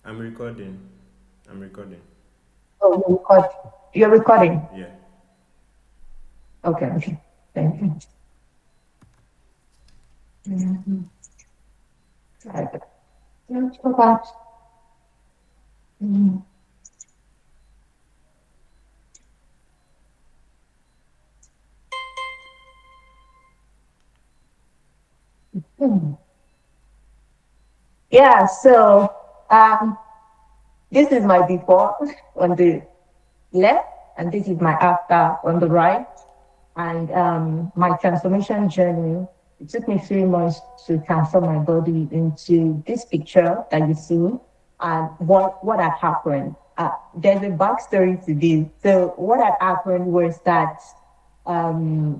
I'm recording. I'm recording. Oh, you record. You're recording. Yeah. Okay, okay. Thank you. Mhm. Right. Let's go back. Mhm. Mhm. Yeah, so um, this is my before on the left, and this is my after on the right. And my transformation journey, it took me 3 months to transform my body into this picture that you see. And what had happened? There's a backstory to this. So what had happened was that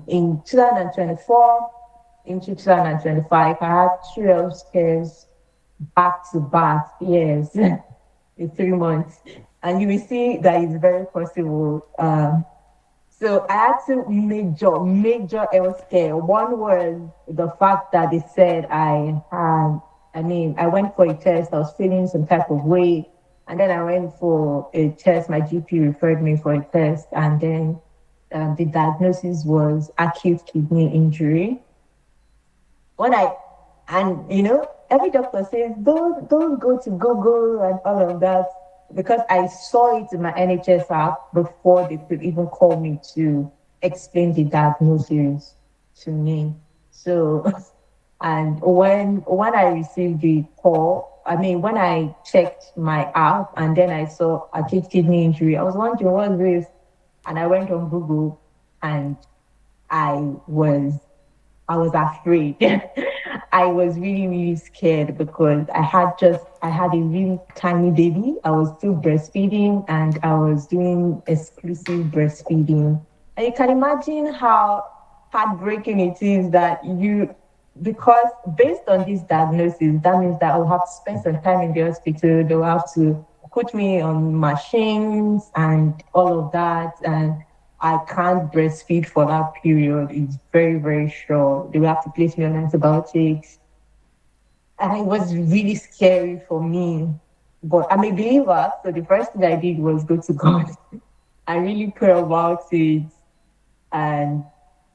in 2024 into 2025, I had 12 scares back to back. Yes, in 3 months. And you will see that it's very possible. So I had two major health care. One was the fact that they said I went for a test, I was feeling some type of way. And then I went for a test, my GP referred me for a test. And then the diagnosis was acute kidney injury. When I, and every doctor says, don't go to Google and all of that, because I saw it in my NHS app before they could even call me to explain the diagnosis to me. So, and when I received the call, I mean, when I checked my app and then I saw acute kidney injury, I was wondering what's this, and I went on Google and I was I was afraid. I was really, really scared because I had a really tiny baby. I was still breastfeeding and I was doing exclusive breastfeeding. And you can imagine how heartbreaking it is that because based on this diagnosis, that means that I'll have to spend some time in the hospital. They'll have to put me on machines and all of that. And I can't breastfeed for that period. It's very, very short. They will have to place me on antibiotics. And it was really scary for me. But I'm a believer. So the first thing I did was go to God. I really pray about it. And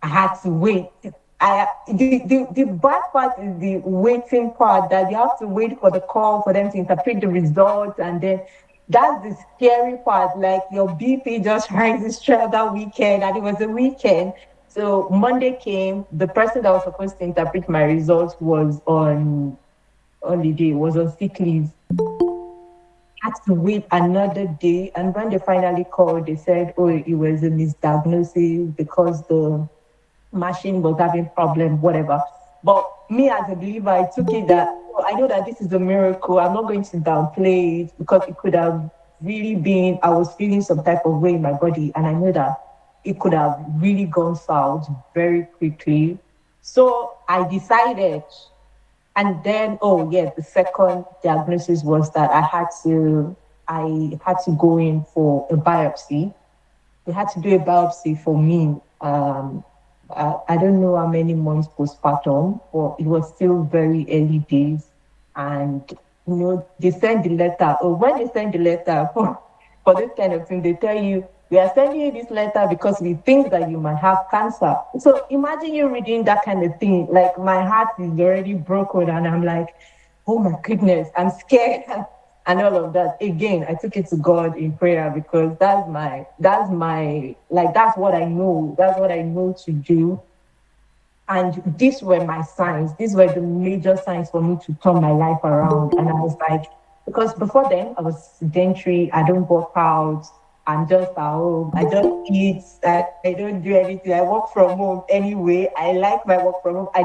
I had to wait. The bad part is the waiting part, that you have to wait for the call for them to interpret the results, and then that's the scary part. Like your BP just rises throughout that weekend, and it was a weekend. So Monday came, the person that was supposed to interpret my results was on holiday, was on sick leave. Had to wait another day, and when they finally called, they said, "Oh, it was a misdiagnosis because the machine was having problem, whatever." But me as a believer, I took it that, "Oh, I know that this is a miracle. I'm not going to downplay it because it could have really been, I was feeling some type of way in my body, and I know that it could have really gone south very quickly." So I decided, and then, oh yeah, the second diagnosis was that I had to go in for a biopsy. They had to do a biopsy for me. I don't know how many months postpartum, but it was still very early days. And they send the letter. Or when they send the letter for this kind of thing, they tell you, "We are sending you this letter because we think that you might have cancer." So imagine you reading that kind of thing. Like my heart is already broken, and I'm like, "Oh my goodness, I'm scared." And all of that. Again, I took it to God in prayer because that's what I know. That's what I know to do. And these were my signs. These were the major signs for me to turn my life around. And I was like, because before then I was sedentary. I don't work out. I'm just at home. I just eat. I don't do anything. I work from home anyway. I like my work from home. I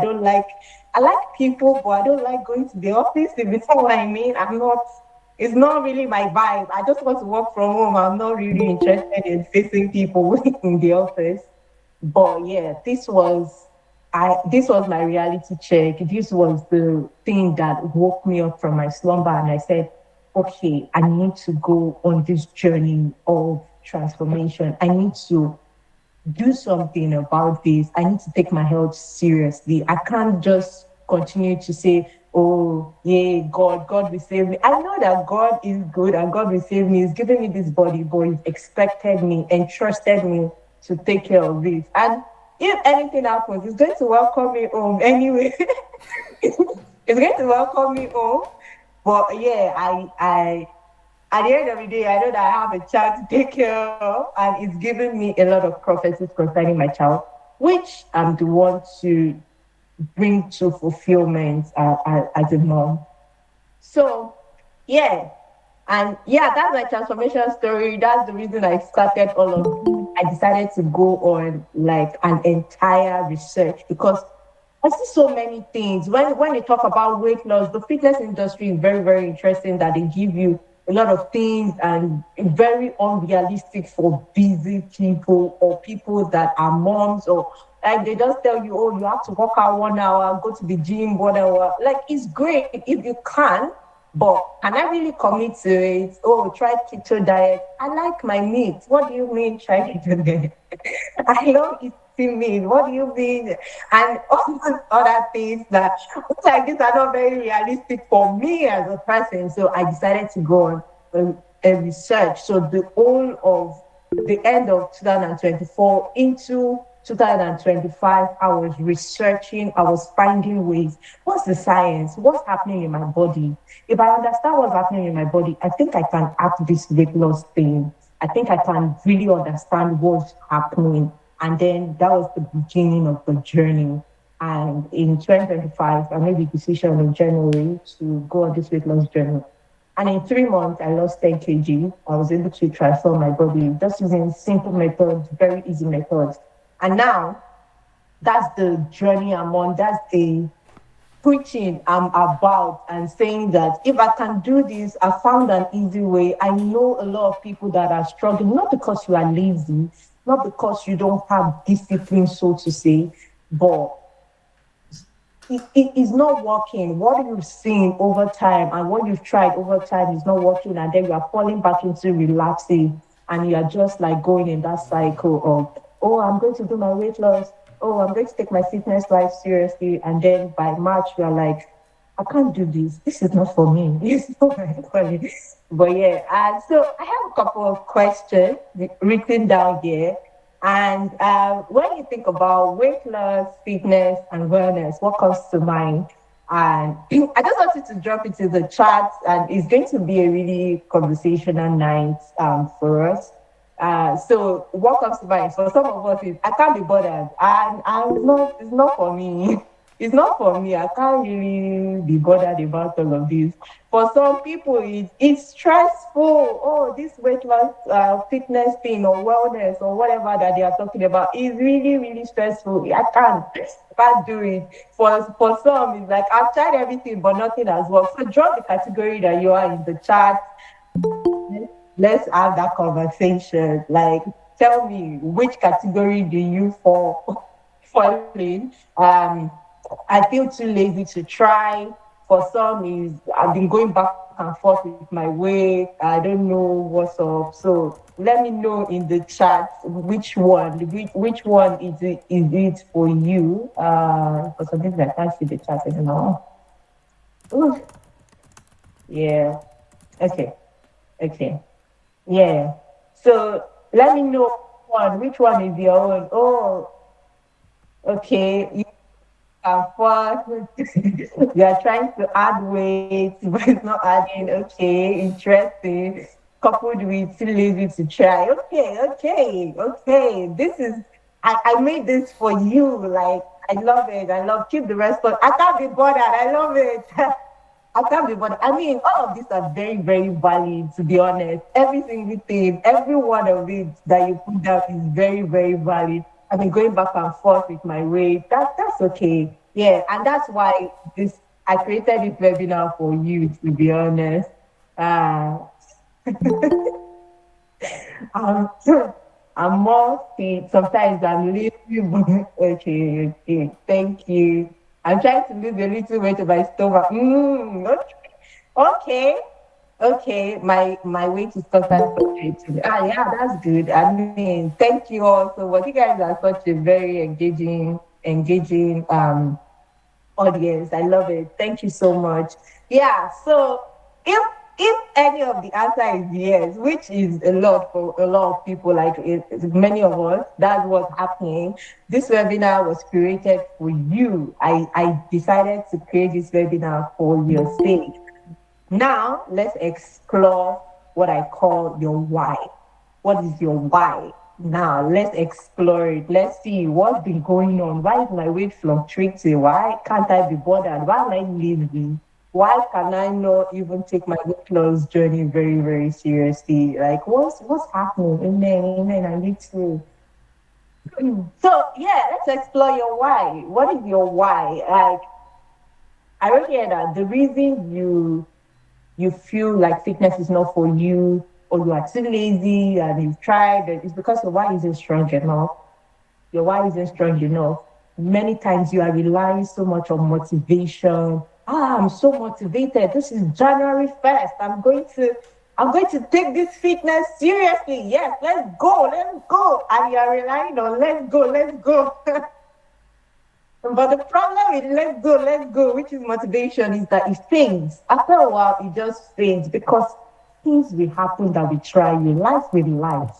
like people, but I don't like going to the office. If you know what I mean, it's not really my vibe. I just want to work from home. I'm not really interested in facing people in the office. But yeah, this was my reality check. This was the thing that woke me up from my slumber, and I said, okay, I need to go on this journey of transformation. I need to do something about this. I need to take my health seriously. I can't just continue to say, oh, yeah, God will save me. I know that God is good and God will save me. He's giving me this body, but He's expected me and trusted me to take care of it. And if anything happens, He's going to welcome me home anyway. He's going to welcome me home. But yeah, I at the end of the day, I know that I have a child to take care of, and it's giving me a lot of prophecies concerning my child, which I'm the one to bring to fulfillment as a mom. So, yeah. And yeah, that's my transformation story. That's the reason I started all of this. I decided to go on like an entire research because I see so many things. When they talk about weight loss, the fitness industry is very, very interesting that they give you a lot of things and very unrealistic for busy people or people that are moms or like they just tell you, oh, you have to work out 1 hour, go to the gym 1 hour. Like it's great if you can, but can I really commit to it? Oh, try keto diet. I like my meat. What do you mean try keto diet? I love eating meat. What do you mean? And all those other things that like these are not very realistic for me as a person. So I decided to go on a research. So the whole of the end of 2024 into 2025, I was researching, I was finding ways. What's the science? What's happening in my body? If I understand what's happening in my body, I think I can act this weight loss thing. I think I can really understand what's happening. And then that was the beginning of the journey. And in 2025, I made the decision in January to go on this weight loss journey. And in 3 months, I lost 10 kg. I was able to transform my body just using simple methods, very easy methods. And now that's the journey I'm on. That's the preaching I'm about and saying that if I can do this, I found an easy way. I know a lot of people that are struggling, not because you are lazy, not because you don't have discipline, so to say, but it is not working. What you've seen over time and what you've tried over time is not working, and then you are falling back into relapsing, and you are just like going in that cycle of, oh, I'm going to do my weight loss. Oh, I'm going to take my fitness life seriously. And then by March, you're like, I can't do this. This is not for me. It's not for me. But yeah, and so I have a couple of questions written down here. And when you think about weight loss, fitness, and wellness, what comes to mind? And I just wanted to drop into the chat, and it's going to be a really conversational night for us. So what comes to mind for some of us is I can't be bothered, and I'm not. It's not for me. It's not for me. I can't really be bothered about all of this. For some people, it's stressful. Oh, this weight loss fitness thing or wellness or whatever that they are talking about is really, really stressful. I can't do it. For some, it's like I've tried everything, but nothing has worked. So drop the category that you are in the chat. Let's have that conversation. Like, tell me which category do you fall in? I feel too lazy to try. For some, is I've been going back and forth with my weight. I don't know what's up. So let me know in the chat which one is it for you? For some reason I can't see the chat anymore. Ooh, yeah. Okay. Okay. Yeah. So let me know which one is your own. Oh, okay. You are first. You are trying to add weight, but it's not adding. Okay, interesting. Coupled with too lazy to try. Okay. This is I made this for you. Like I love it. I love keep the rest, but I can't be bothered. I love it. I can't be bothered. I mean, all of these are very, very valid, to be honest. Every single thing, every one of it that you put down is very, very valid. I've been going back and forth with my weight. That's okay. Yeah, and that's why this I created this webinar for you, to be honest. Uh, I'm, I'm more fit. Sometimes I'm lazy, but okay. Thank you. I'm trying to lose a little weight of my stomach. Okay. Okay. My weight is constantly fluctuating. Yeah, that's good. I mean, thank you all so much. You guys are such a very engaging audience. I love it. Thank you so much. Yeah. So if if any of the answer is yes, which is a lot for a lot of people, like many of us, that's what's happening. This webinar was created for you. I decided to create this webinar for your sake. Now, let's explore what I call your why. What is your why? Now, let's explore it. Let's see what's been going on. Why is my weight fluctuating? Why can't I be bothered? Why am I lazy? Why can I not even take my weight loss journey very, very seriously? Like, what's happening? Amen, amen. I need to. So, yeah, let's explore your why. What is your why? Like, I already heard that the reason you feel like fitness is not for you, or you are too lazy and you've tried it, it's because your why isn't strong enough. Your why isn't strong enough. Many times you are relying so much on motivation. I'm so motivated. This is January 1st. I'm going to take this fitness seriously. Yes, let's go, let's go. And you are relying on let's go, let's go. But the problem with let's go, which is motivation, is that it fades. After a while, it just fades because things will happen that we try you. Life will life.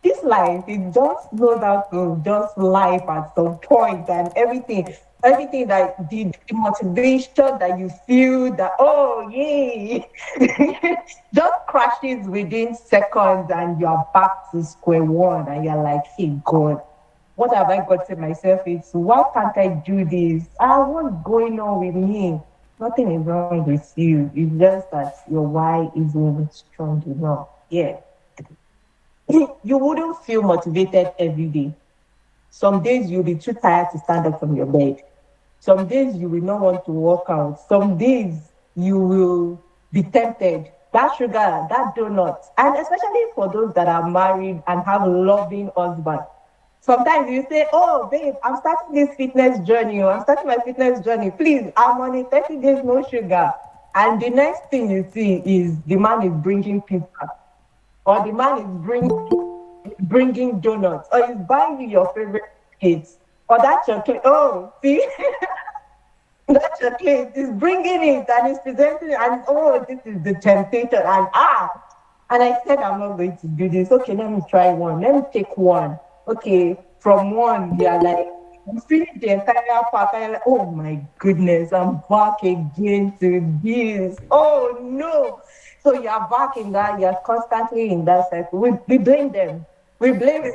This life, it just knows how to just life at some point, and everything that the motivation that you feel that, oh yay, just crashes within seconds, and you're back to square one, and you're like, hey God, what have I gotten myself into? Why can't I do this? What's going on with me? Nothing is wrong with you. It's just that your why isn't strong enough. Yeah. You wouldn't feel motivated every day. Some days you'll be too tired to stand up from your bed. Some days you will not want to work out. Some days you will be tempted. That sugar, that donut. And especially for those that are married and have loving husbands. Sometimes you say, oh, babe, I'm starting this fitness journey. Or I'm starting my fitness journey. Please, I'm on a 30 days no sugar. And the next thing you see is the man is bringing pizza. Or the man is bringing donuts. Or he's buying you your favorite kids. Or that chocolate. Oh, see? That chocolate is bringing it and is presenting it. And oh, this is the temptation. And I said, I'm not going to do this. Okay, let me try one. Let me take one. Okay, from one, you're like, you finish the entire pack, and you're like, oh my goodness, I'm back again to this. Oh no. So you're back in that, you're constantly in that cycle. We blame them. We blame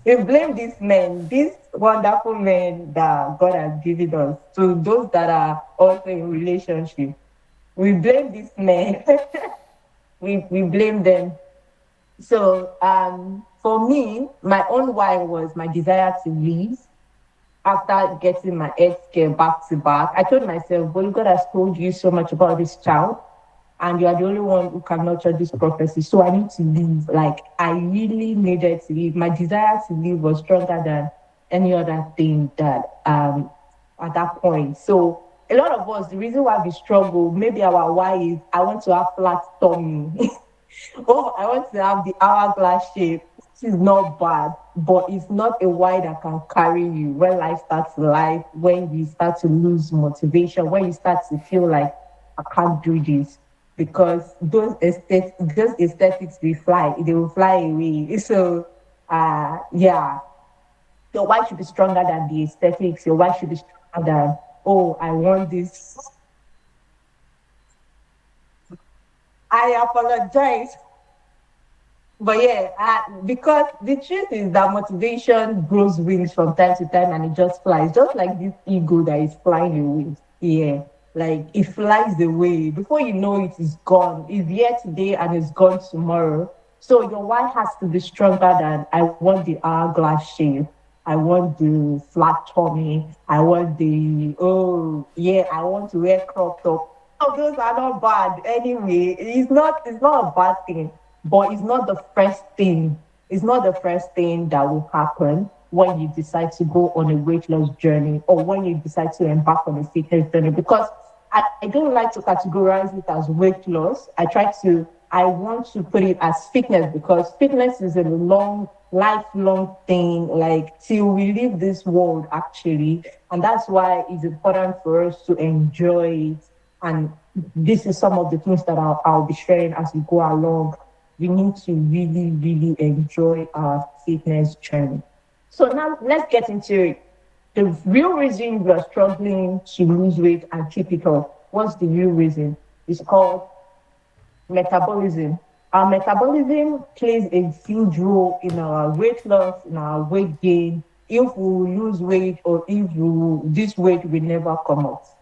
we blame these men, these wonderful men that God has given us. To those that are also in relationship. We blame these men. we blame them. So for me, my own why was my desire to leave after getting my health care back to back. I told myself, well, God has told you so much about this child, and you are the only one who can nurture this prophecy. So I need to leave. Like, I really needed to leave. My desire to leave was stronger than any other thing that at that point. So a lot of us, the reason why we struggle, maybe our why is I want to have flat tummy. Oh, I want to have the hourglass shape. This is not bad, but it's not a why that can carry you when life starts life, when you start to lose motivation, when you start to feel like I can't do this. Because those aesthetics they will fly away. So yeah, your why should be stronger than the aesthetics, your why should be stronger than, oh, I want this. I apologize. But yeah, because the truth is that motivation grows wings from time to time and it just flies, just like this ego that is flying away. Yeah, like it flies away. Before you know it, is gone. It's here today and it's gone tomorrow. So your why has to be stronger than I want the hourglass shape. I want the flat tummy. I want the, oh yeah, I want to wear crop top. Oh, those are not bad anyway. It's not a bad thing, but it's not the first thing. It's not the first thing that will happen when you decide to go on a weight loss journey, or when you decide to embark on a fitness journey. Because I don't like to categorize it as weight loss. I try to I want to put it as fitness because fitness is a lifelong thing, like till we leave this world, actually. And that's why it's important for us to enjoy it. And this is some of the things that I'll be sharing as we go along. We need to really, really enjoy our fitness journey. So now let's get into it. The real reason you're struggling to lose weight and keep it off, what's the real reason? It's called metabolism. Our metabolism plays a huge role in our weight loss, in our weight gain, if we lose weight or if this weight will never come off.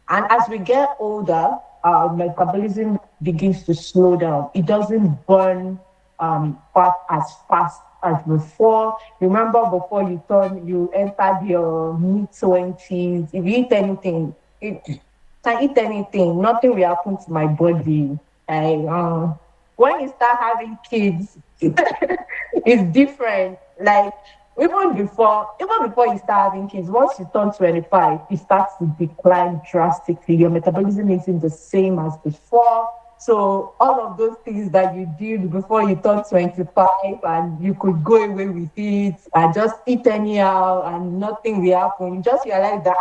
And as we get older, our metabolism begins to slow down. It doesn't burn fat as fast as before. Remember, before you entered your mid 20s. If you eat anything, can eat anything. Nothing will happen to my body. When you start having kids, it's different. Like even before you start having kids, once you turn 25, it starts to decline drastically. Your metabolism isn't the same as before. So all of those things that you did before you turn 25 and you could go away with it and just eat anyhow and nothing will happen. You just realize that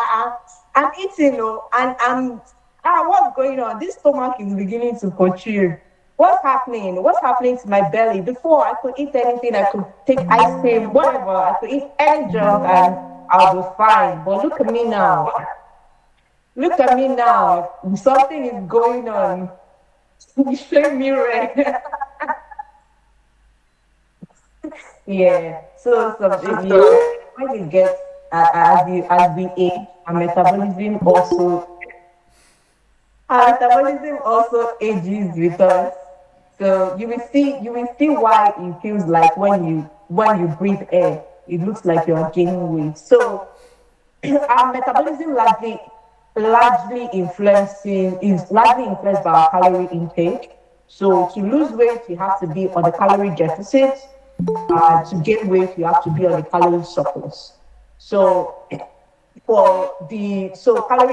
I'm eating, and what's going on? This stomach is beginning to protrude. What's happening? What's happening to my belly? Before I could eat anything, I could take ice cream, whatever. I could eat any junk and I'll be fine. But look at me now. Look at me now. Something is going on. Show me right. Yeah. When you get as we age, our metabolism also ages with us. So you will see why it feels like when you breathe air, it looks like you are gaining weight. So our metabolism is largely influenced by our calorie intake. So to lose weight, you have to be on the calorie deficit. To gain weight, you have to be on the calorie surplus. So calorie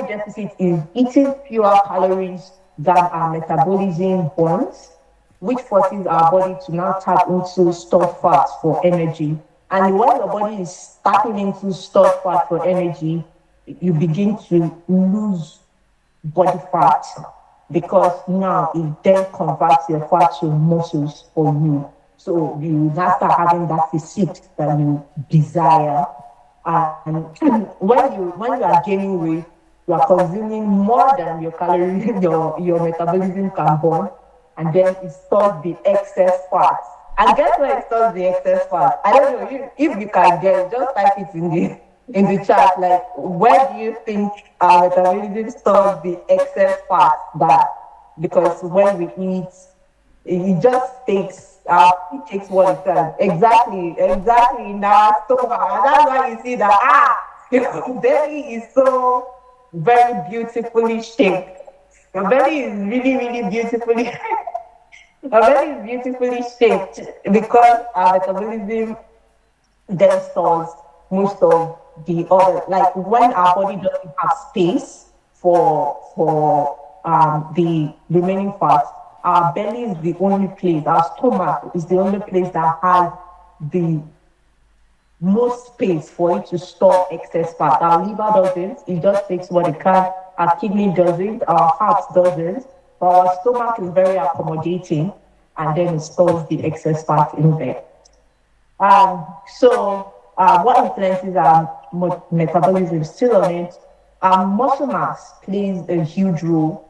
deficit is eating fewer calories than our metabolism burns, which forces our body to now tap into stored fats for energy. And when your body is tapping into stored fat for energy, you begin to lose body fat because now it then converts your fat to muscles for you. So you now start having that physique that you desire. And when you are gaining weight, you are consuming more than your calories, your metabolism can burn, and then it stores the excess fat. And guess where it stores the excess fat? I don't know if you can guess. Just type it in the chat. Like, where do you think our metabolism stores the excess fat? That because when we eat, it just it takes what it does. Exactly. Now, so that's why you see that your belly is so very beautifully shaped. Your belly is really, really beautifully. Your belly is beautifully shaped because our metabolism then stores most of the other. Like when our body doesn't have space for the remaining fat, our belly is the only place, our stomach is the only place that has the most space for it to store excess fat. Our liver doesn't, it just takes what it can. Our kidney doesn't, our heart doesn't, but our stomach is very accommodating and then it stores the excess fat in there. What influences our metabolism still on it? Muscle mass plays a huge role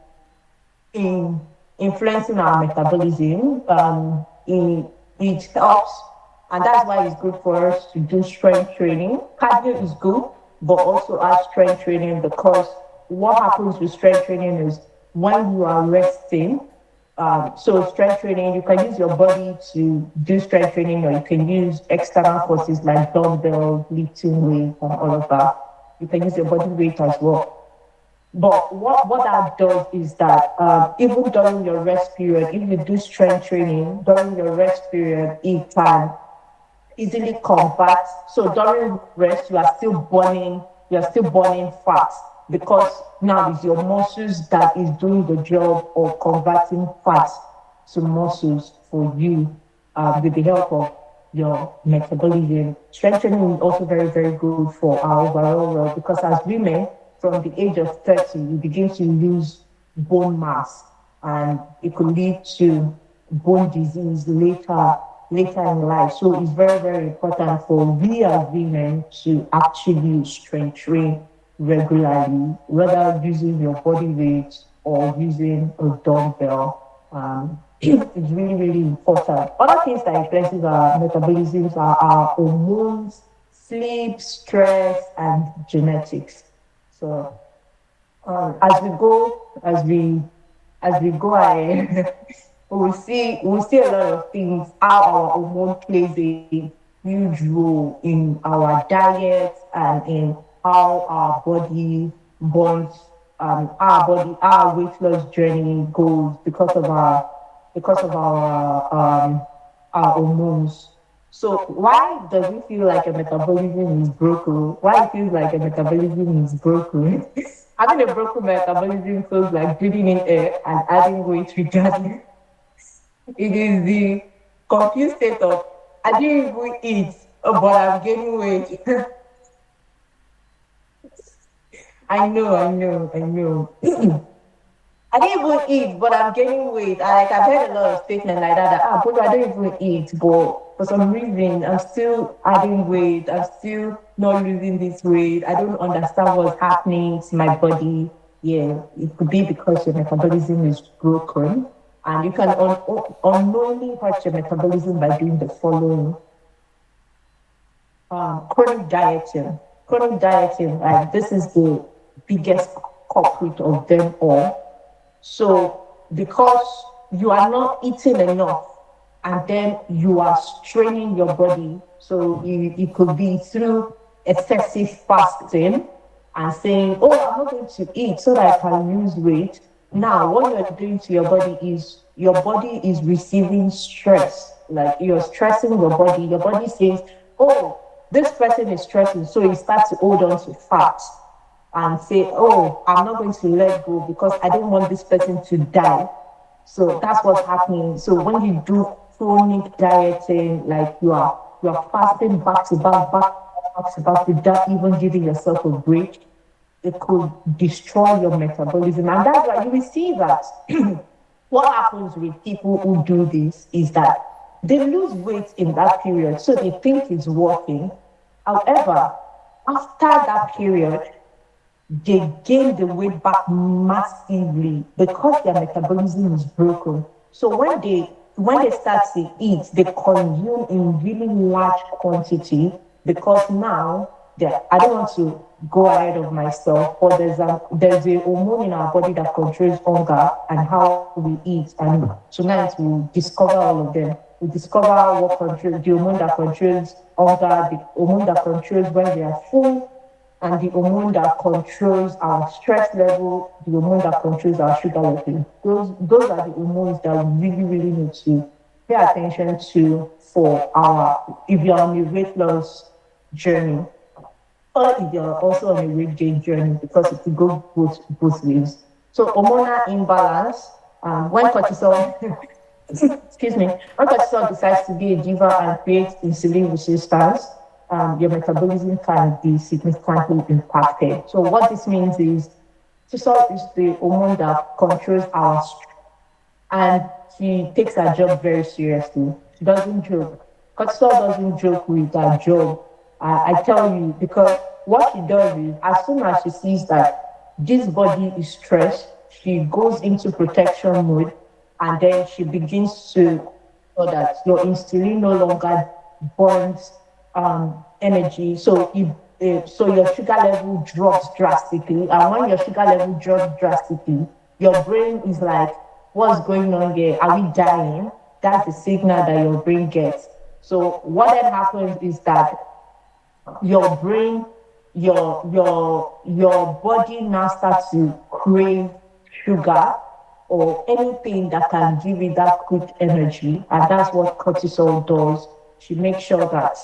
in influencing our metabolism. It helps, and that's why it's good for us to do strength training. Cardio is good, but also our strength training, because what happens with strength training is when you are resting. So strength training, you can use your body to do strength training, or you can use external forces like dumbbell, lifting weight, and all of that. You can use your body weight as well. But what that does is that even during your rest period, if you do strength training during your rest period, it can easily convert. So during rest, you are still burning fat, because now it's your muscles that is doing the job of converting fat to muscles for you with the help of your metabolism. Strengthening is also very, very good for our overall health because as women, from the age of 30, you begin to lose bone mass and it could lead to bone disease later in life. So it's very, very important for we as women to actually strength train regularly, whether using your body weight or using a dumbbell. It's really, really important. Other things that influences our metabolisms are our hormones, sleep, stress, and genetics. So as we go ahead, we'll see a lot of things how our hormone plays a huge role in our diet and in how our body burns our weight loss journey goes because of our hormones. So why does it feel like a metabolism is broken? Why it feels like a metabolism is broken? Having a broken metabolism feels like breathing in air and adding weight regardless. It is the confused state of I didn't even eat, but I'm gaining weight. I know. I didn't even eat, but I'm gaining weight. I've heard a lot of statements like that but I don't even eat, but for some reason I'm still adding weight. I'm still not losing this weight. I don't understand what's happening to my body. Yeah, it could be because your metabolism is broken, and you can unknowingly hurt your metabolism by doing the following: chronic dieting. Chronic dieting, like this is the biggest culprit of them all. So, because you are not eating enough and then you are straining your body, so it could be through excessive fasting and saying, oh, I'm not going to eat so that I can lose weight. Now, what you're doing to your body is receiving stress. Like you're stressing your body. Your body says, oh, this person is stressing. So it starts to hold on to fat and say, oh, I'm not going to let go because I don't want this person to die. So that's what's happening. So when you do chronic dieting, like you are fasting back to back without even giving yourself a break, it could destroy your metabolism. And that's why you will see that what happens with people who do this is that they lose weight in that period. So they think it's working. However, after that period, they gain the weight back massively because their metabolism is broken. So when they start to eat, they consume in really large quantity because now I don't want to go ahead of myself, but there's a hormone in our body that controls hunger and how we eat. And tonight we'll discover all of them. We discover what controls the hormone that controls hunger, the hormone that controls when we are full, and the hormone that controls our stress level, the hormone that controls our sugar level. Those are the hormones that we really, really need to pay attention to for our if you're on a weight loss journey, or if you're also on a weight gain journey, because it will go both ways. So hormonal imbalance, when cortisol excuse me, when cortisol decides to be a giver and create insulin resistance, your metabolism can be significantly impacted. So what this means is cortisol is the hormone that controls our stress, and she takes her job very seriously. She doesn't joke. Cortisol doesn't joke with her job. I tell you, because what she does is, as soon as she sees that this body is stressed, she goes into protection mode, and then she begins to so that your insulin no longer burns energy. So your sugar level drops drastically. And when your sugar level drops drastically, your brain is like, what's going on here? Are we dying? That's the signal that your brain gets. So what then happens is that your brain, your body now starts to crave sugar or anything that can give you that quick energy. And that's what cortisol does. She makes sure that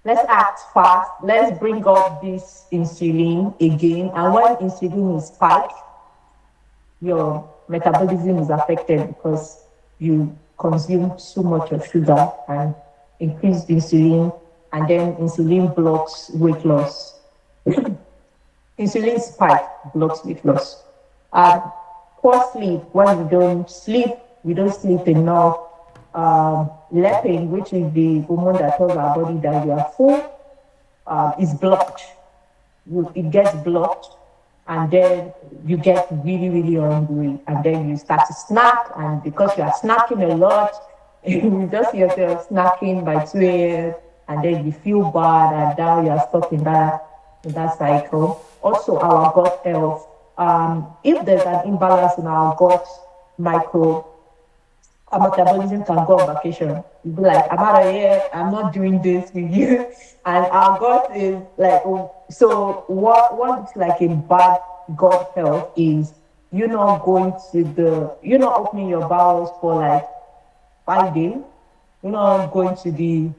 let's act fast, let's bring up this insulin again. And when insulin is spiked, your metabolism is affected because you consume too much of sugar and increase insulin, and then insulin blocks weight loss. Insulin spike blocks weight loss. And poor sleep, when we don't sleep enough. Leptin, which is the hormone that tells our body that you are full, is blocked. It gets blocked, and then you get really, really hungry, and then you start to snack, and because you are snacking a lot, you just see yourself snacking by 2 a.m., and then you feel bad, and now you are stuck in that cycle. Also, our gut health. If there's an imbalance in our gut micro, our metabolism can go on vacation. You'll be like, I'm out of here, I'm not doing this with you. And our gut is like, oh, so what looks like a bad gut health is you're not opening your bowels for like 5 days. You're not going to the,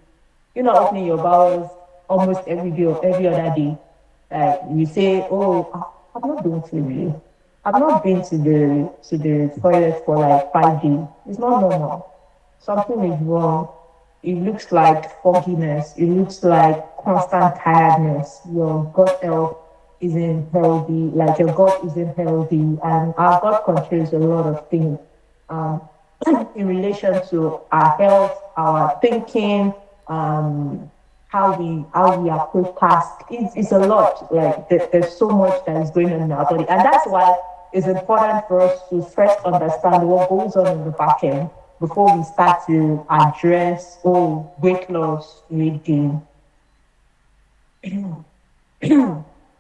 you're not opening your bowels almost every day or every other day. Like you say, oh, I'm not doing really. I've not been to the toilet for like 5 days. It's not normal. Something is wrong. It looks like fogginess. It looks like constant tiredness. Your gut health isn't healthy. Like your gut isn't healthy, and our gut controls a lot of things. Um, in relation to our health, our thinking, um, how we approach tasks. It's a lot. Like there's so much that is going on in our body, and that's why it's important for us to first understand what goes on in the back end before we start to address weight loss, weight gain.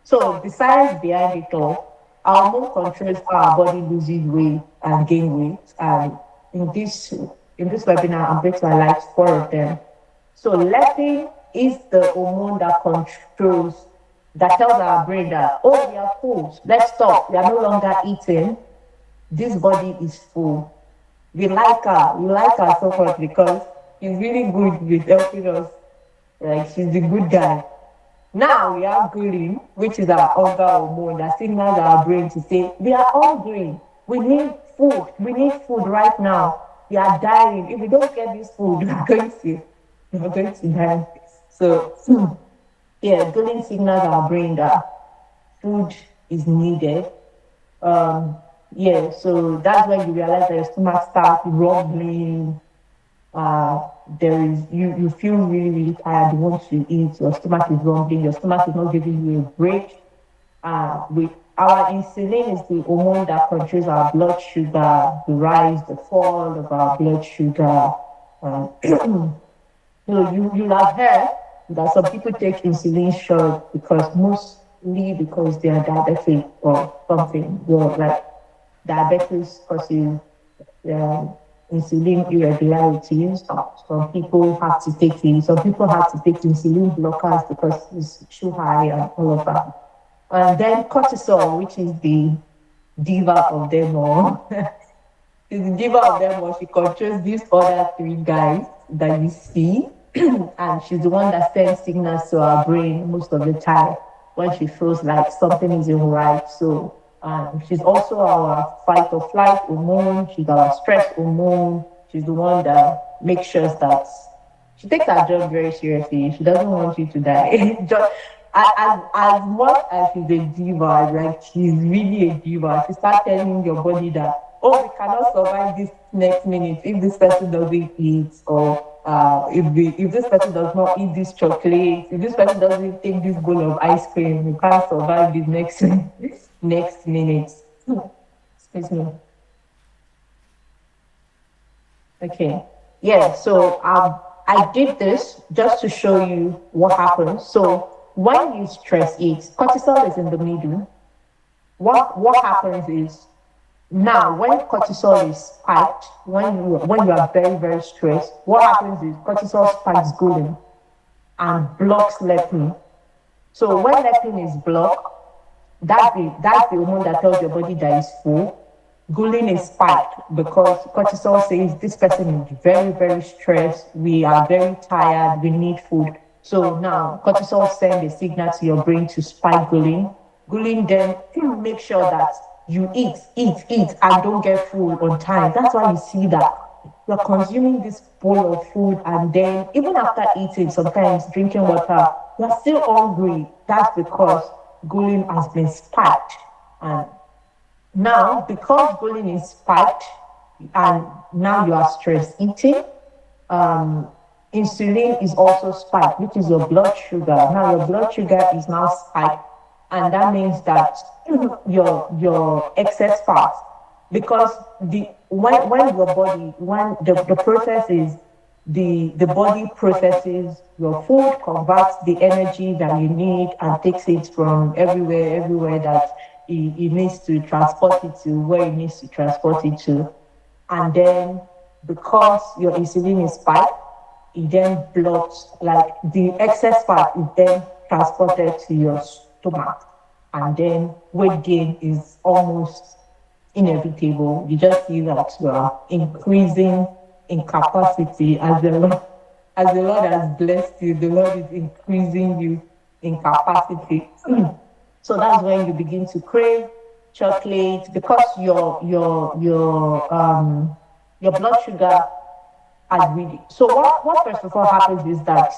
So the science behind it all, our hormone controls how our body loses weight and gain weight. And in this in this webinar, I'm going to highlight four of them. So leptin is the hormone that controls, that tells our brain that, oh, we are full, let's stop, we are no longer eating, this body is full. We like her so much because she's really good with helping us. Like she's the good guy. Now we have ghrelin, which is our hunger hormone that signals our brain to say, we are hungry, we need food, right now. We are dying. If we don't get this food, we're going to die. So yeah, ghrelin signals our brain that food is needed. Yeah, so that's when you realize that your stomach starts rumbling. There is you feel really, really tired, you want to eat, your stomach is rumbling, your stomach is not giving you a break. With our insulin is the hormone that controls our blood sugar, the rise, the fall of our blood sugar. You have heard that some people take insulin shot because they are diabetic or something. Like diabetes causes insulin irregularities. Some people have to take it. Some people have to take insulin blockers because it's too high and all of that. And then cortisol, which is the diva of them all. Is the diva of them all. She controls these other three guys that you see. And she's the one that sends signals to our brain most of the time when she feels like something isn't right. So she's also our fight or flight hormone. She's our stress hormone. She's the one that makes sure that she takes her job very seriously. She doesn't want you to die. As much as she's a diva, like she's really a diva, she starts telling your body that, oh, we cannot survive this next minute if this person doesn't eat, or if this person does not eat this chocolate, if this person doesn't take this bowl of ice cream, we can't survive this next minute. Excuse me. Okay. Yeah, so I did this just to show you what happens. So when you stress eat, cortisol is in the middle. What happens is, now when cortisol is spiked, when you are very, very stressed, what happens is cortisol spikes ghrelin and blocks leptin. So when leptin is blocked, that's the hormone that tells your body that it's full. Ghrelin is spiked because cortisol says this person is very, very stressed. We are very tired. We need food. So now cortisol sends a signal to your brain to spike ghrelin. Ghrelin then makes sure that you eat, and don't get full on time. That's why you see that you're consuming this bowl of food, and then even after eating, sometimes drinking water, you're still hungry. That's because ghrelin has been spiked. And now, because ghrelin is spiked, and now you are stress eating, um, insulin is also spiked, which is your blood sugar. Now your blood sugar is now spiked, and that means that your excess fat, because the when your body when the process is the body processes your food, converts the energy that you need, and takes it from everywhere that it needs to transport it to where it needs to transport it to. And then because your insulin is spiked, it then blocks, like the excess fat is then transported to your stomach, and then weight gain is almost inevitable. You just see that you are increasing in capacity as the Lord has blessed you, the Lord is increasing you in capacity. So that's when you begin to crave chocolate, because your blood sugar has really. So what first of all happens is that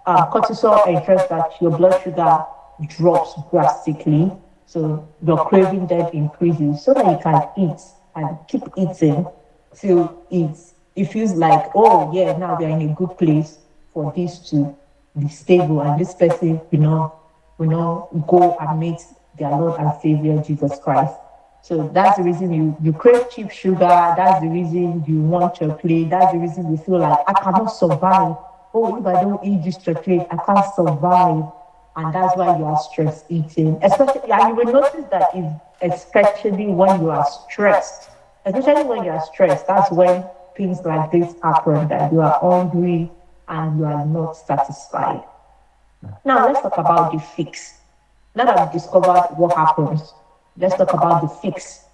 cortisol ensures that your blood sugar drops drastically. So your craving then increases so that you can eat and keep eating till it feels like, oh yeah, now we are in a good place for this to be stable, and this person go and meet their Lord and Savior Jesus Christ. So that's the reason you crave cheap sugar. That's the reason you want chocolate. That's the reason you feel like I cannot survive. Oh, if I don't eat this chocolate, I can't survive. And that's why you are stress eating. Especially, and you will notice that especially when you are stressed. Especially when you are stressed, that's when things like this happen, that you are hungry and you are not satisfied. Now let's talk about the fix. Now that we've discovered what happens, let's talk about the fix.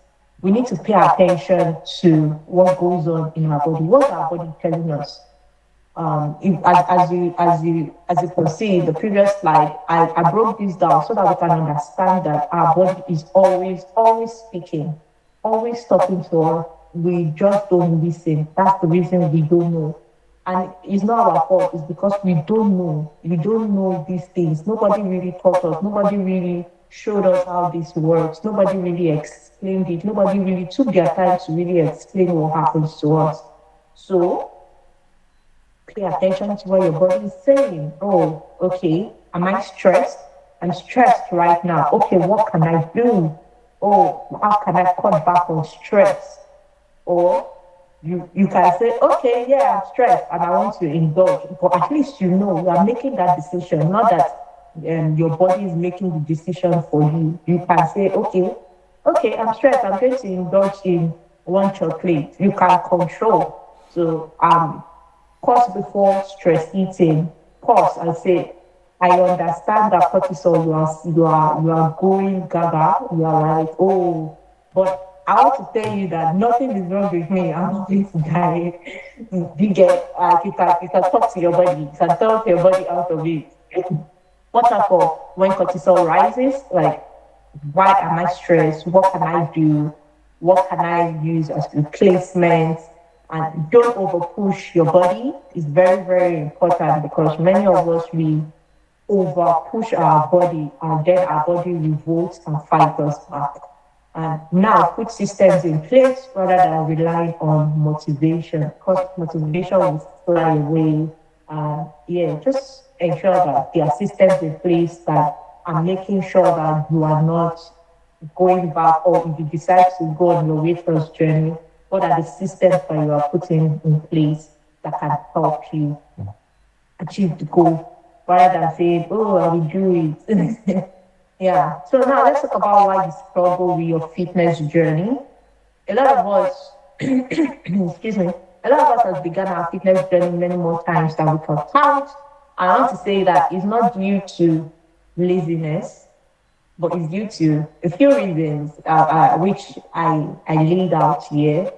We need to pay attention to what goes on in our body. What's our body telling us? As you can see in the previous slide, I broke this down so that we can understand that our body is always speaking, always talking to us. We just don't listen. That's the reason we don't know. And it's not our fault, it's because we don't know. We don't know these things. Nobody really taught us, nobody really showed us how this works, nobody really explained it, nobody really took their time to really explain what happens to us. So pay attention to what your body is saying. Oh, okay, am I stressed? I'm stressed right now. Okay, what can I do? Oh, how can I cut back on stress? Or you can say, okay, yeah, I'm stressed and I want to indulge, but at least you know you are making that decision, not that your body is making the decision for you. You can say, okay, I'm stressed, I'm going to indulge in one chocolate. You can control. So pause before stress eating. Pause and say, I understand that cortisol, you are going gaga. You are like, oh, but I want to tell you that nothing is wrong with me. I'm not going to die. You get, you can talk to your body. You can talk your body out of it. What for when cortisol rises? Like, why am I stressed? What can I do? What can I use as replacement? And don't over push your body. It's very, very important, because many of us, we over push our body, and then our body revolts and fights us back. And now put systems in place rather than relying on motivation, because motivation will fly away. Yeah, just ensure that there are systems in place that are making sure that you are not going back, or if you decide to go on your weight loss journey, what are the systems that you are putting in place that can help you achieve the goal, rather than saying, oh, I will do it. Yeah. So now let's talk about why you struggle with your fitness journey. A lot of us, excuse me, a lot of us has begun our fitness journey many more times than we can count. I want to say that it's not due to laziness, but it's due to a few reasons, which I laid out here.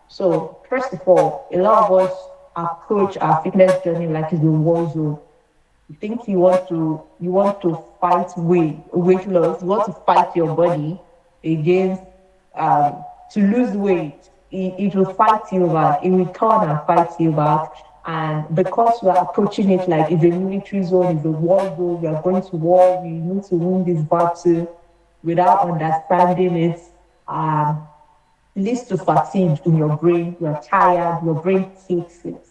So first of all, a lot of us approach our fitness journey like it's a war zone. You think you want to fight weight loss, you want to fight your body against to lose weight. it will fight you back. It will turn and fight you back. And because we are approaching it like it's a military zone, it's a war zone, we are going to war, we need to win this battle without understanding it, um, leads to fatigue in your brain. You're tired, your brain hates it.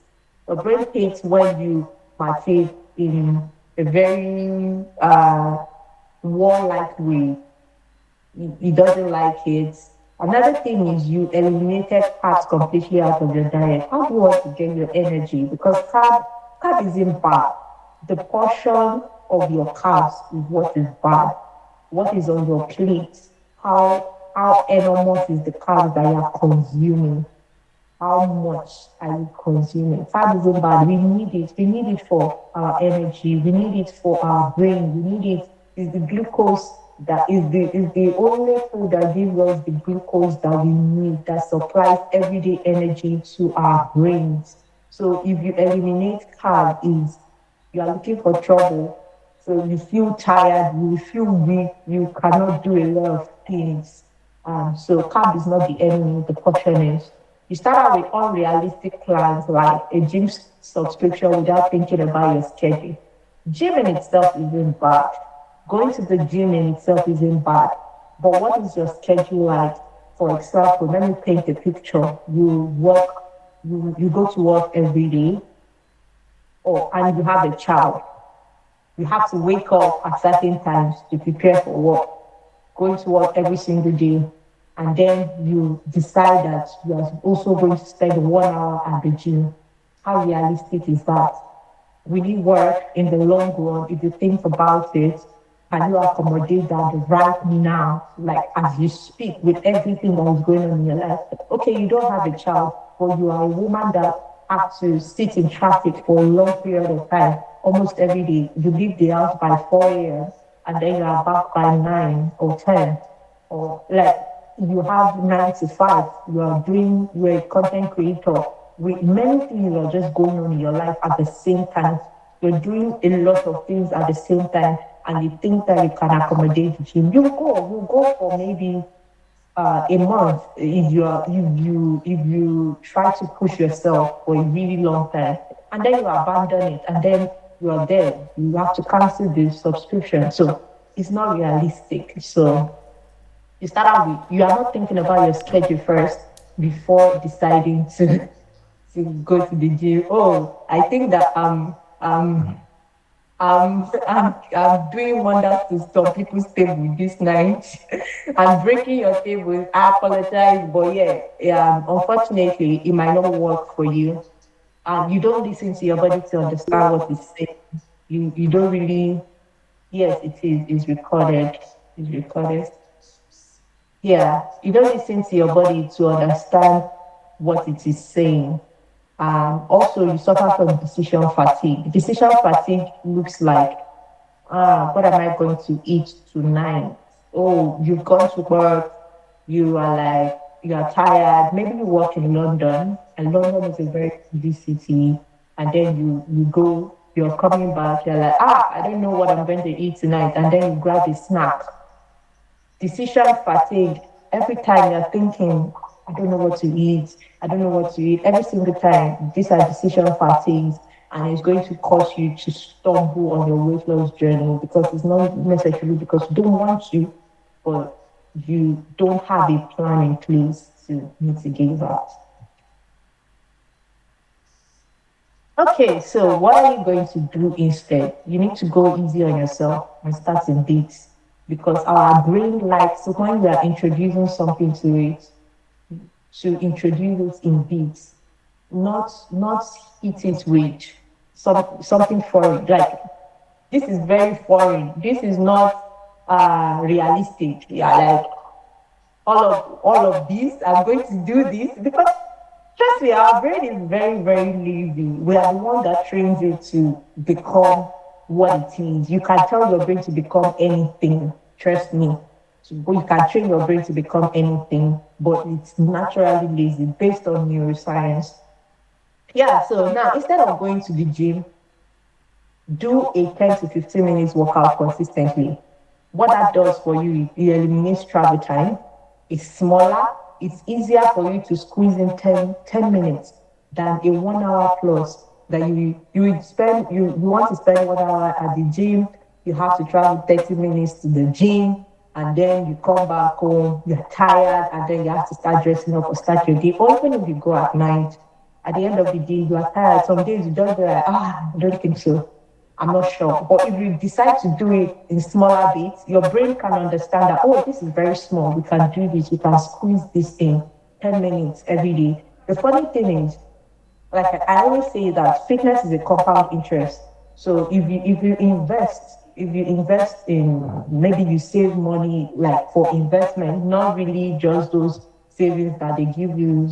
Your brain hates when you partake in a very warlike way. He doesn't like it. Another thing is you eliminated carbs completely out of your diet. How do you want to get your energy? Because carb isn't bad. The portion of your carbs is what is bad. What is on your plate? How enormous is the carbs that you are consuming? How much are you consuming? Fat isn't bad. We need it. We need it for our energy. We need it for our brain. We need it. Is the glucose that is the only food that gives us the glucose that we need, that supplies everyday energy to our brains. So if you eliminate carb, is you are looking for trouble. So you feel tired, you feel weak, you cannot do a lot of things. So carb is not the enemy, the portion is. You start out with unrealistic plans like a gym subscription without thinking about your schedule. Gym in itself isn't bad. Going to the gym in itself isn't bad. But what is your schedule like? For example, let me paint a picture. You go to work every day, and you have a child. You have to wake up at certain times to prepare for work, going to work every single day, and then you decide that you are also going to spend 1 hour at the gym. How realistic is that? Will it work in the long run if you think about it? Can you accommodate that right now, like as you speak, with everything that is going on in your life? Okay, you don't have a child, but you are a woman that has to sit in traffic for a long period of time, almost every day. You leave the house by 4 a.m. and then you are back by 9 or 10. Or like you have 9 to 5, you're a content creator. With many things are just going on in your life at the same time. You're doing a lot of things at the same time, and you think that you can accommodate the gym. You go for maybe a month if you try to push yourself for a really long time, and then you abandon it, and then you are there. You have to cancel the subscription. So it's not realistic. So you start out with you are not thinking about your schedule first before deciding to go to the gym. Oh, I think that I'm doing wonders to some people's table this night. I'm breaking your table. I apologize, but yeah, unfortunately, it might not work for you. You don't listen to your body to understand what it's saying. You don't really. Yes, it is. It's recorded. It's recorded. Yeah, you don't listen to your body to understand what it is saying. Also, you suffer from decision fatigue. Decision fatigue looks like, what am I going to eat tonight? Oh, you've gone to work, you are tired. Maybe you work in London, and London is a very busy city. And then you're coming back, you're like, I don't know what I'm going to eat tonight. And then you grab a snack. Decision fatigue. Every time you're thinking, I don't know what to eat. I don't know what to eat. Every single time, these are decision fatigues, and it's going to cause you to stumble on your weight loss journey because it's not necessarily because you don't want to, but you don't have a plan in place to mitigate that. Okay, so what are you going to do instead? You need to go easy on yourself and start in bits because our brain likes when we are introducing something to it to introduce it in bits, not hit it with something foreign. Like this is very foreign. This is not realistic. Yeah, like all of this. I'm going to do this because trust me, our brain is very, very lazy. We are the one that trains it to become what it is. You can tell your brain to become anything. Trust me. You can train your brain to become anything, but it's naturally lazy based on neuroscience. Yeah, so now instead of going to the gym, do a 10 to 15 minutes workout consistently. What that does for you, it eliminates travel time, it's smaller, it's easier for you to squeeze in 10 minutes than a 1 hour plus that you would spend you want to spend 1 hour at the gym. You have to travel 30 minutes to the gym, and then you come back home, you're tired, and then you have to start dressing up or start your day. Or even if you go at night, at the end of the day, you are tired. Some days you just be like, I don't think so. I'm not sure. But if you decide to do it in smaller bits, your brain can understand that, oh, this is very small. We can do this. We can squeeze this in 10 minutes every day. The funny thing is, like I always say that fitness is a compound interest. So if you invest in, maybe you save money like for investment, not really just those savings that they give you.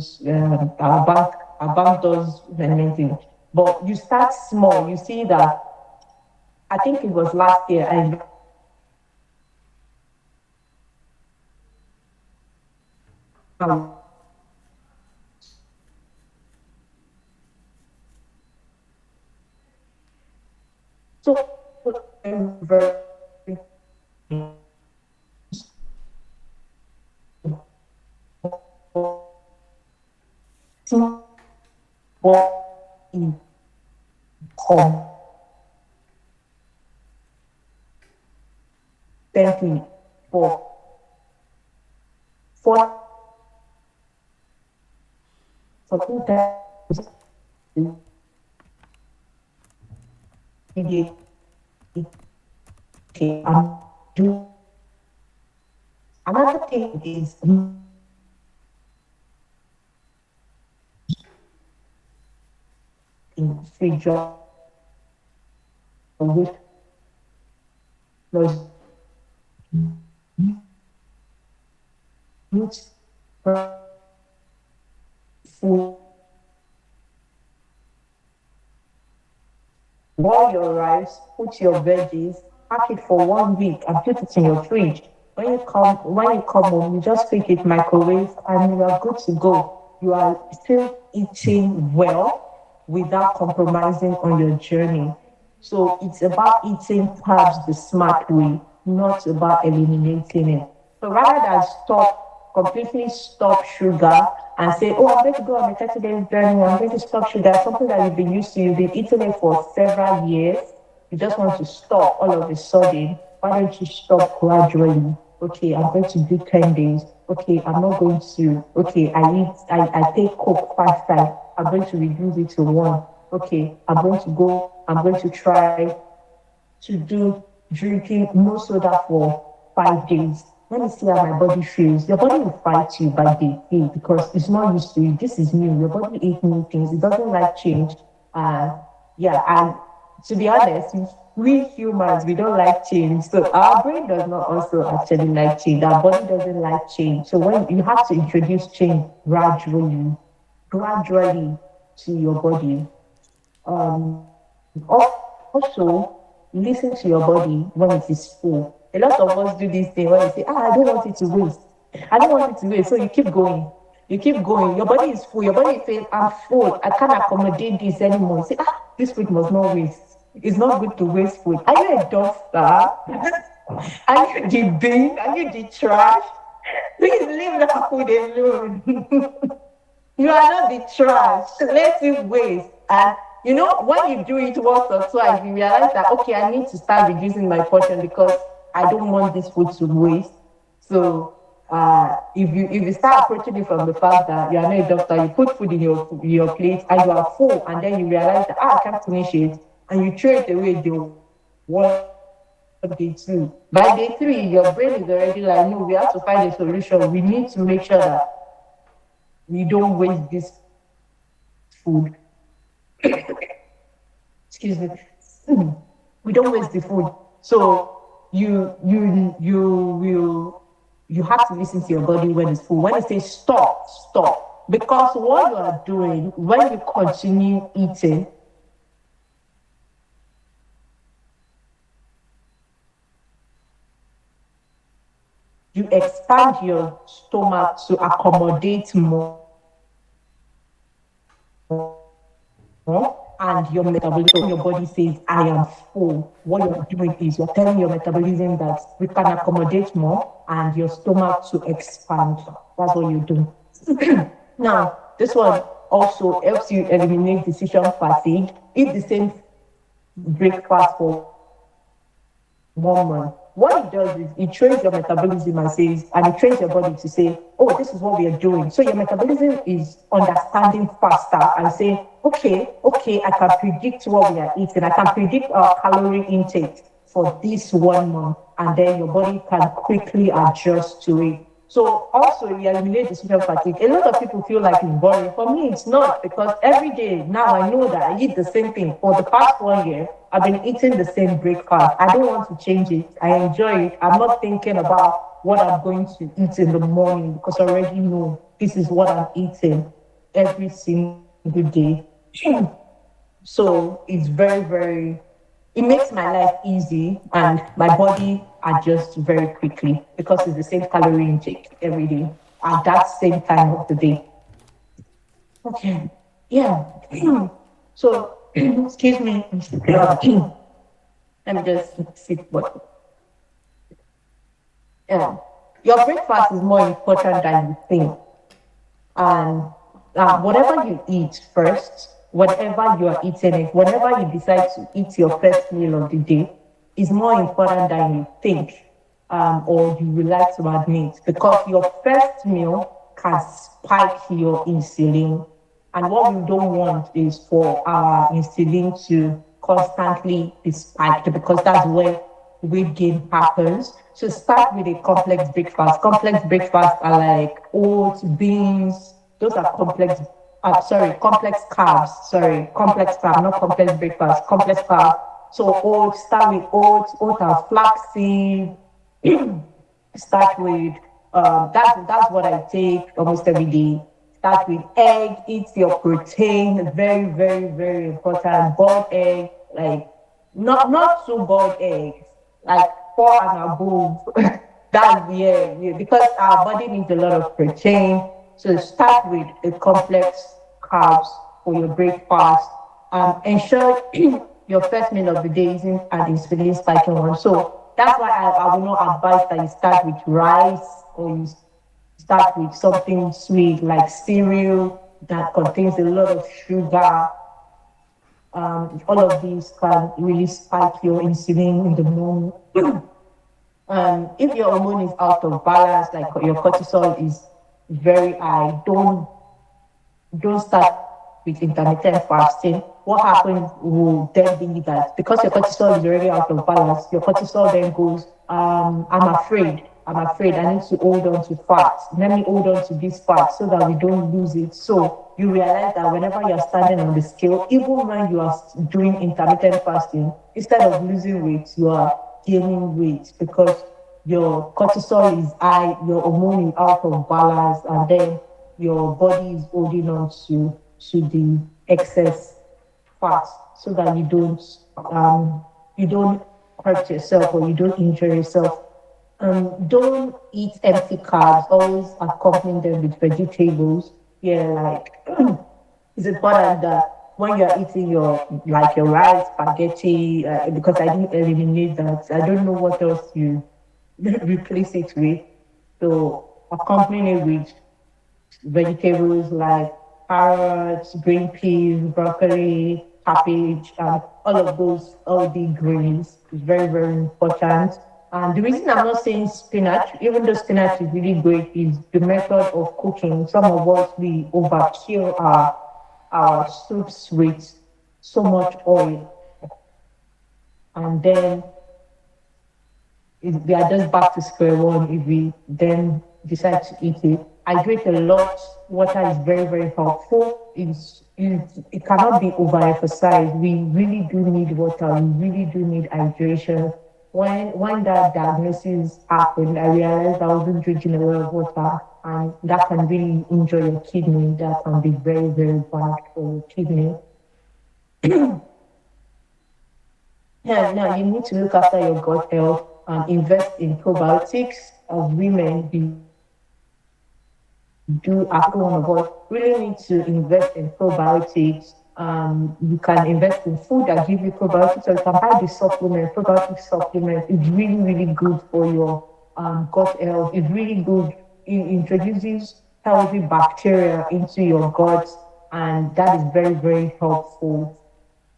Our bank does many things, but you start small. You see that I think it was last year I so very intently for for 2 times a day. Okay, do another thing is in free job with those roots food, boil your rice, put your veggies, pack it for 1 week and put it in your fridge. When you come home, you just pick it, microwave, and you are good to go. You are still eating well without compromising on your journey. So it's about eating carbs the smart way, not about eliminating it. So rather than completely stop sugar and say, oh, I'm going to go on a 30 days journey, I'm going to stop sugar, something that you've been used to, you've been eating it for several years, you just want to stop all of a sudden. Why don't you stop gradually? Okay, I'm going to do 10 days. Okay, I'm not going to, okay, I take Coke 5 times. I'm going to reduce it to one. Okay, I'm going to try to do drinking no soda for 5 days. Let me see how my body feels. Your body will fight you by day because it's not used to it. This is new. Your body eats new things. It doesn't like change. Uh, yeah, and to be honest, we humans, we don't like change. So our brain does not also actually like change. Our body doesn't like change. So when you have to introduce change gradually to your body. Also, listen to your body when it is full. A lot of us do this thing when you say, I don't want it to waste. I don't want it to waste. So you keep going. You keep going. Your body is full. Your body says, I'm full. I can't accommodate this anymore. You say, this food must not waste. It's not good to waste food. Are you a dumpster? Are you the bin? Are you the trash? Please leave that food alone. You are not the trash. Let it waste. And when you do it once or twice, you realize that okay, I need to start reducing my portion because I don't want this food to waste. So if you start approaching it from the fact that you are not a doctor, you put food in your plate and you are full, and then you realize that I can't finish it, and you throw it away the one day two. By day three, your brain is already like, no, we have to find a solution. We need to make sure that we don't waste this food. Excuse me. We don't waste the food. So you have to listen to your body when it's full. When it says stop, stop. Because what you are doing when you continue eating, you expand your stomach to accommodate more. and your metabolism, your body says, I am full. What you're doing is you're telling your metabolism that we can accommodate more and your stomach to expand. That's what you do. Now, this one also helps you eliminate decision fatigue. Eat the same breakfast for 1 month. What it does is it trains your metabolism and says, and it trains your body to say, oh, this is what we are doing. So your metabolism is understanding faster and saying, okay, I can predict what we are eating. I can predict our calorie intake for this 1 month. And then your body can quickly adjust to it. So also you eliminate decision fatigue. A lot of people feel like it's boring. For me, it's not, because every day now I know that I eat the same thing. For the past 1 year, I've been eating the same breakfast. I don't want to change it. I enjoy it. I'm not thinking about what I'm going to eat in the morning, because I already know this is what I'm eating every single day. So it's very, very, it makes my life easy and my body adjusts very quickly because it's the same calorie intake every day at that same time of the day. Okay. Yeah. So, excuse me. Let me just sit. But yeah, your breakfast is more important than you think. And whatever you eat first, whatever you are eating it, whenever you decide to eat your first meal of the day, is more important than you think, or you would like to admit, because your first meal can spike your insulin. And what we don't want is for our insulin to constantly be spiked, because that's where weight gain happens. So start with a complex breakfast. Complex breakfasts are like oats, beans. Those are complex. Complex carbs. Sorry, complex carb, not complex breakfast. Complex carb. So oats. Start with oats. Oats are flaxseed. Start with that's what I take almost every day. Start with egg. Eat your protein. Very, very, very important. Boiled egg, like not too boiled eggs, like four and above. That's yeah, because our body needs a lot of protein. So start with the complex carbs for your breakfast. Ensure your first meal of the day isn't an insulin spiking one. So that's why I will not advise that you start with rice, or you start with something sweet like cereal that contains a lot of sugar. All of these can really spike your insulin in the morning. If your hormone is out of balance, like your cortisol is very high, don't start with intermittent fasting. What happens will then be that because your cortisol is already out of balance, your cortisol then goes, I'm afraid I need to hold on to fat. Let me hold on to this fat so that we don't lose it. So you realize that whenever you're standing on the scale, even when you are doing intermittent fasting, instead of losing weight, you are gaining weight because your cortisol is high, your hormone is out of balance, and then your body is holding on to the excess fat so that you don't hurt yourself or you don't injure yourself. Don't eat empty carbs. Always accompany them with vegetables. Yeah, like it's important that when you're eating your rice, spaghetti, because I didn't eliminate that. I don't know what else you replace it with. So accompany it with vegetables like carrots, green peas, broccoli, cabbage, and all of those healthy greens is very, very important. And the reason I'm not saying spinach, even though spinach is really great, is the method of cooking. Some of us, we overkill our soups with so much oil, and then we are just back to square one if we then decide to eat it. Hydrate a lot. Water is very, very helpful. It cannot be overemphasized. We really do need water. We really do need hydration. When that diagnosis happened, I realized I wasn't drinking a lot of water, and that can really injure your kidney. That can be very, very bad for your kidney. Yeah, now you need to look after your gut health and invest in probiotics. As women, we do, as one of us, really need to invest in probiotics. You can invest in food that give you probiotics, or you can buy the supplement, probiotic supplement. It's really, really good for your gut health. It's really good. It introduces healthy bacteria into your gut, and that is very, very helpful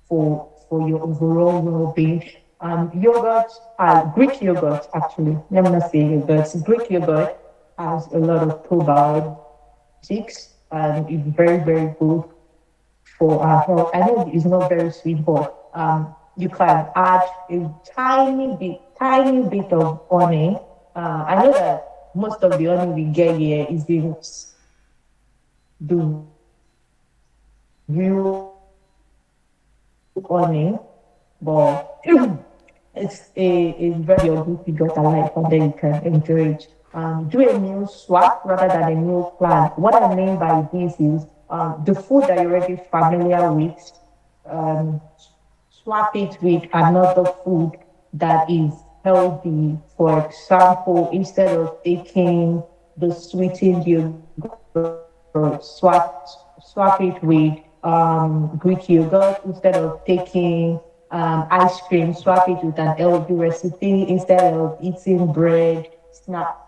for your overall well-being. Yogurt, Greek yogurt actually. Let me not say yogurt. Greek yogurt has a lot of probiotics, and it's very, very good for our health. I know it's not very sweet, but you can add a tiny bit of honey. I know that most of the honey we get here is the real honey, but it's very good to get alive and then you can enjoy it. Do a meal swap rather than a meal plan. What I mean by this is the food that you're already familiar with, um, swap it with another food that is healthy. For example, instead of taking the sweetened yogurt, swap it with Greek yogurt. Instead of taking ice cream, swap it with an healthy recipe. Instead of eating bread,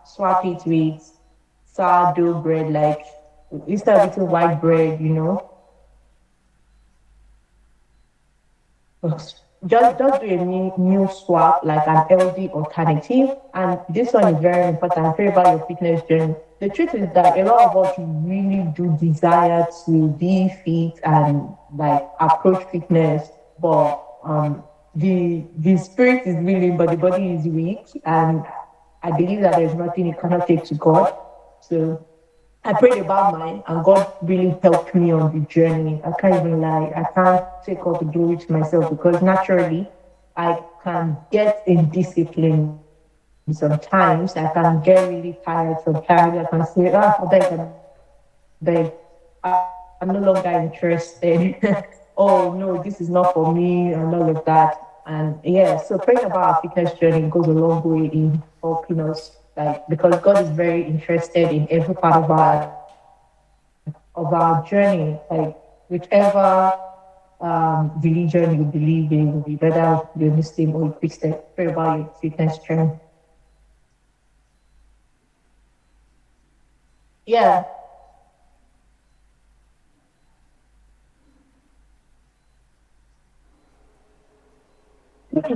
swap it with sourdough bread. Like instead of eating white bread, just do a new swap, like an healthy alternative. And this one is very important. Pray about your fitness journey. The truth is that a lot of us really do desire to be fit and like approach fitness, but the spirit is willing, but the body is weak. And I believe that there's nothing you cannot take to God. So I prayed about mine, and God really helped me on the journey. I can't even lie. I can't take all the glory to myself because naturally I can get indisciplined sometimes. I can get really tired sometimes. I can say, I beg, I'm no longer interested. Oh no, this is not for me, and all of that. And yeah, so praying about our fitness journey goes a long way in helping us, like because God is very interested in every part of our journey, like whichever religion you believe in, whether you're Muslim or Christian, pray about your fitness journey. Yeah.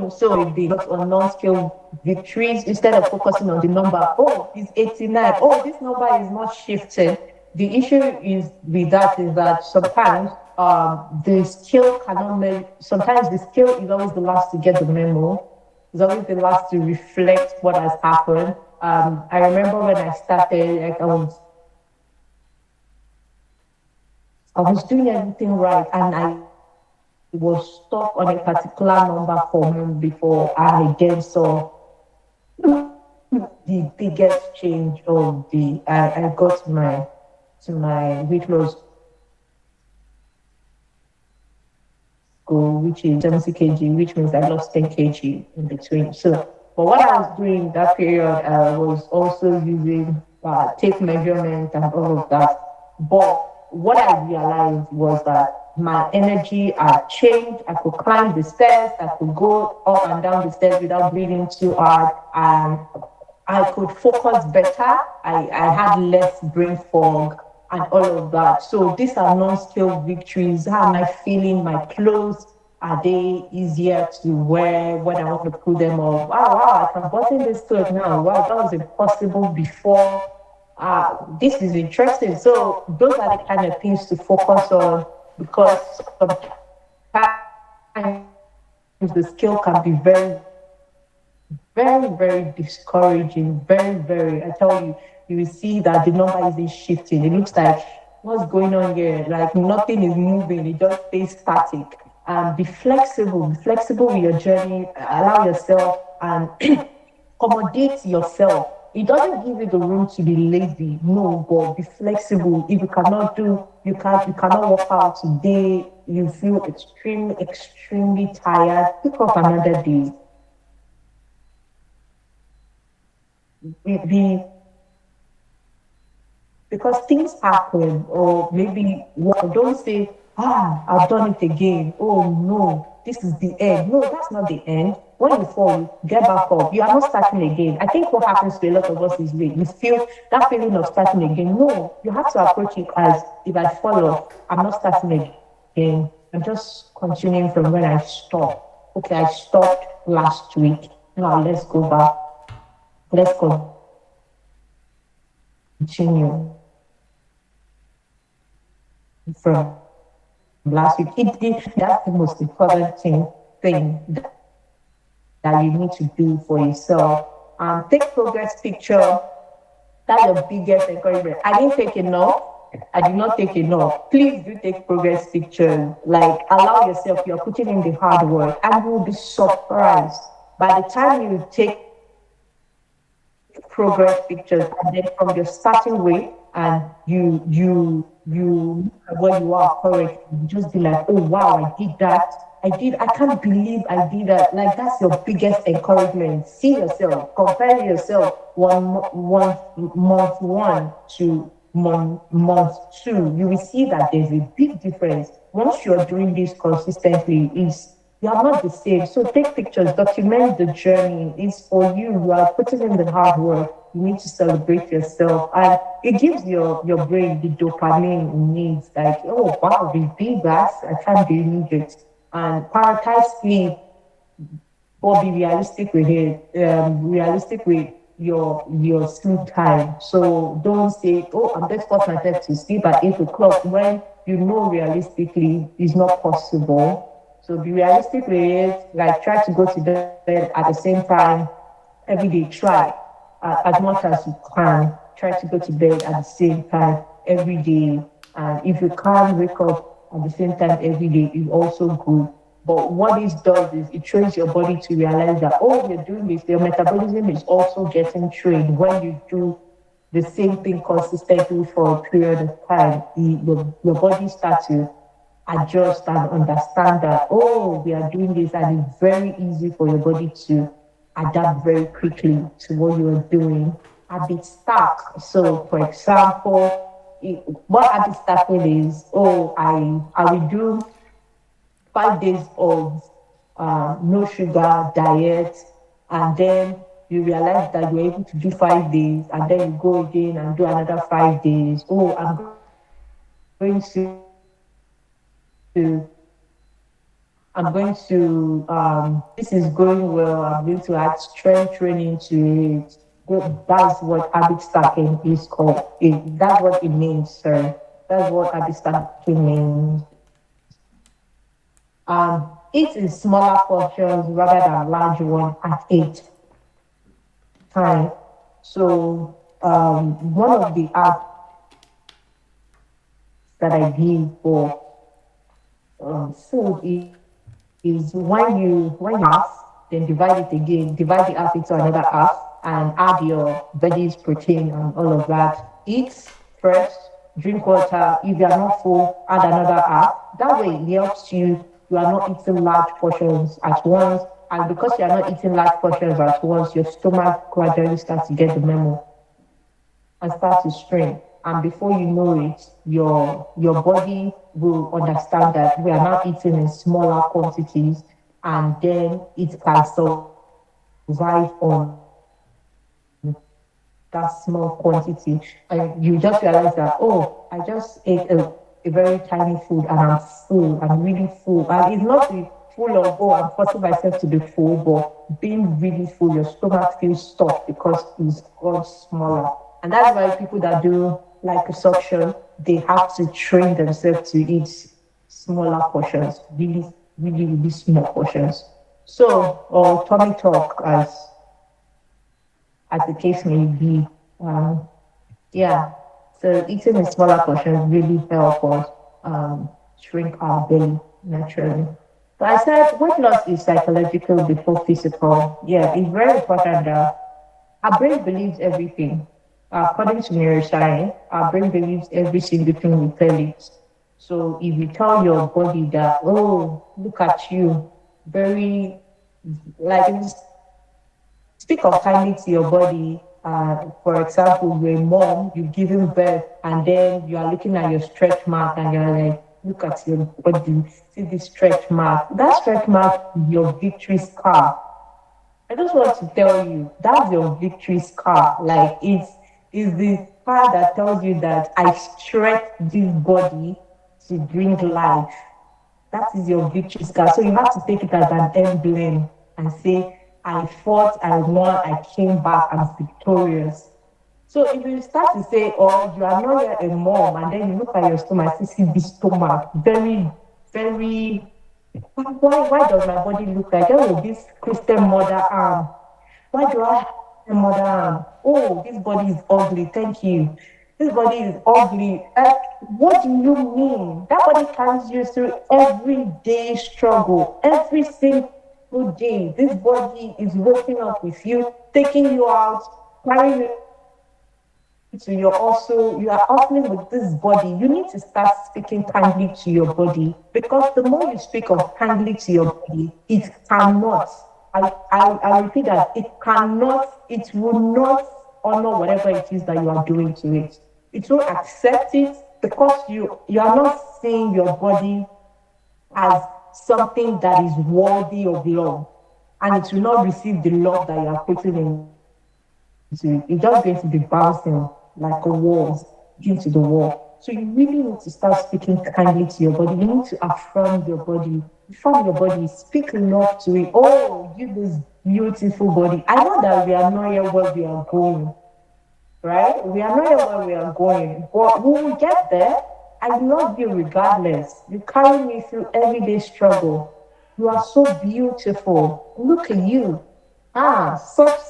So if they got on non-scale victories instead of focusing on the number. Oh, it's 89. Oh, this number is not shifting. The issue is with that is that sometimes the scale cannot make. Sometimes the scale is always the last to get the memo. It's always the last to reflect what has happened. I remember when I started, like I was doing everything right, and I was stuck on a particular number for me before I then saw the biggest change of the I got my weight loss goal, which is 70 kg, which means I lost 10 kg in between. So, but what I was doing that period, I was also using tape measurement and all of that. But what I realized was that my energy had changed. I could climb the stairs, I could go up and down the stairs without breathing too hard, and I could focus better. I had less brain fog and all of that. So these are non-scale victories. How am I feeling? My clothes, are they easier to wear when I want to put them on? Wow, I can button this clothes now. Wow, that was impossible before. This is interesting. So those are the kind of things to focus on because sometimes the skill can be very very, very discouraging. Very, very. I tell you, you will see that the number isn't shifting. It looks like what's going on here? Like nothing is moving. It just stays static. Be flexible. Be flexible with your journey. Allow yourself and accommodate yourself. It doesn't give you the room to be lazy. No, but be flexible. If you cannot do, you cannot work out today. You feel extremely, extremely tired. Pick up another day. Be because things happen, or maybe don't say I've done it again. Oh no, this is the end. No, that's not the end. When you fall, you get back up. You are not starting again. I think what happens to a lot of us is we feel that feeling of starting again. No, you have to approach it as if I fall off, I'm not starting again. I'm just continuing from when I stopped. Okay, I stopped last week. Now let's go back. Let's continue from last week. That's the most important thing that you need to do for yourself. Take progress picture. That's your biggest encouragement. I didn't take enough. I did not take enough. Please do take progress pictures. Like allow yourself, you're putting in the hard work, and you will be surprised. By the time you take progress pictures and then from your starting weight and you where you are currently, you just be like, oh wow, I did that. I can't believe I did that. Like that's your biggest encouragement. See yourself, compare yourself one month one to month two. You will see that there's a big difference. Once you're doing this consistently, is you are not the same. So take pictures, document the journey. It's for you. You are putting in the hard work. You need to celebrate yourself. And it gives your brain the dopamine it needs. Like, oh wow, we did that. I can't believe it. And prioritize sleep, but be realistic with it. Realistic with your sleep time. So don't say, oh, I'm just force myself to sleep at 8 o'clock when you know realistically it's not possible. So be realistic with it. Like try to go to bed at the same time every day. Try as much as you can. Try to go to bed at the same time every day. And if you can't wake up at the same time every day, it's also good. But what this does is it trains your body to realize that, oh, you're doing this, your metabolism is also getting trained when you do the same thing consistently for a period of time. Your body starts to adjust and understand that, oh, we are doing this, and it's very easy for your body to adapt very quickly to what you are doing. Habit stack. So, for example, what habit stacking is, oh, I will do 5 days of no sugar diet, and then you realize that you're able to do 5 days, and then you go again and do another 5 days. Oh, I'm going to I'm going to this is going well. I'm going to add strength training to it. That's what habit stacking is called. That's what it means, sir. That's what habit stacking means. Eat in smaller portions rather than large one at eight time. So one of the apps that I give for food is when you half, then divide it again, divide the half into another half, and add your veggies, protein, and all of that. Eat first, drink water. If you are not full, add another half. That way, it helps you. You are not eating large portions at once, and because you are not eating large portions at once, your stomach gradually starts to get the memo and start to strain. And before you know it, your body will understand that we are not eating in smaller quantities, and then it can survive on that small quantity. And you just realize that, oh, I just ate a very tiny food and I'm full, I'm really full. And it's not the full of, oh, I'm forcing myself to be full, but being really full, your stomach feels stuffed because it's got smaller. And that's why people that do like a suction, they have to train themselves to eat smaller portions, really, really, really small portions. So, or tummy talk, as the case may be. Um, yeah. So eating in smaller portions really help us shrink our belly naturally. So I said weight loss is psychological before physical. Yeah, it's very important that our brain believes everything. According to neuroscience, our brain believes every single thing we tell it. So if you tell your body that, oh, look at you, very like speak kindly to your body. For example, you're a mom, you've given birth, and then you are looking at your stretch mark and you're like, look at your body, see the stretch mark. That stretch mark is your victory scar. I just want to tell you that's your victory scar. Like it's the scar that tells you that I stretched this body to bring life. That is your victory scar. So you have to take it as an emblem and say, I fought, I won, I came back, I'm victorious. So if you start to say, oh, you are not yet a mom, and then you look at your stomach, you see this stomach, very, very, why does my body look like, oh, this Christian mother arm? Why do I have a mother arm? Oh, this body is ugly, thank you. This body is ugly. What do you mean? That body carries you through everyday struggle, every single day. This body is waking up with you, taking you out, carrying you. So you are hustling with this body. You need to start speaking kindly to your body, because the more you speak of kindly to your body, it cannot. I repeat that it cannot. It will not honor whatever it is that you are doing to it. It will accept it because you are not seeing your body as something that is worthy of love, and it will not receive the love that you are putting into it. It's just going to be bouncing like a wall into the wall. So you really need to start speaking kindly to your body. You need to affirm your body. Affirm your body. Speak love to it. Oh, you this beautiful body. I know that we are not here where we are going, right? We are not here where we are going, but we will get there. I love you regardless. You carry me through everyday struggle. You are so beautiful. Look at you.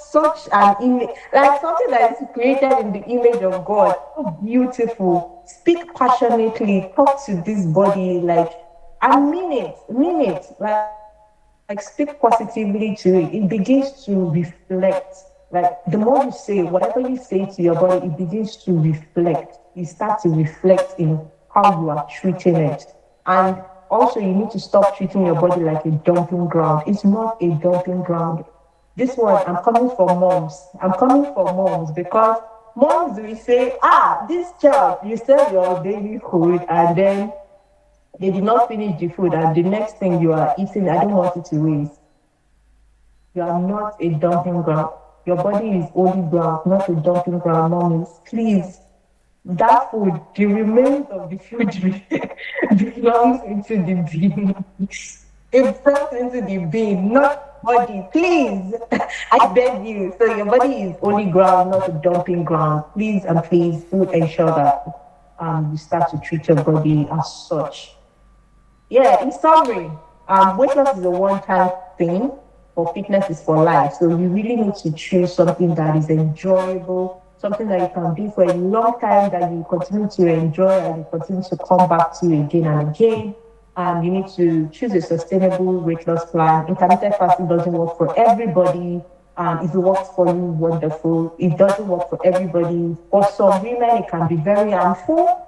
Such an image, like something that is created in the image of God. So beautiful. Speak passionately. Talk to this body, like, and mean it. Like speak positively to it. It begins to reflect. Like the more you say, whatever you say to your body, it begins to reflect. You start to reflect in how you are treating it. And also, you need to stop treating your body like a dumping ground. It's not a dumping ground. This one, I'm coming for moms. I'm coming for moms because moms will say, this child, you serve your baby food and then they did not finish the food, and the next thing you are eating, I don't want it to waste. You are not a dumping ground. Your body is holy ground, not a dumping ground, mommies. Please, that food, the remains of the food belongs into the bin. It falls into the bin, not body. Please, I beg you. So your body is holy ground, not a dumping ground. Please and please do ensure that you start to treat your body as such. Yeah, in summary, weight loss is a one-time thing, but fitness is for life. So you really need to choose something that is enjoyable, something that you can do for a long time, that you continue to enjoy and you continue to come back to again and again. You need to choose a sustainable weight loss plan. Intermittent fasting doesn't work for everybody. If it works for you, wonderful. It doesn't work for everybody. For some women, it can be very harmful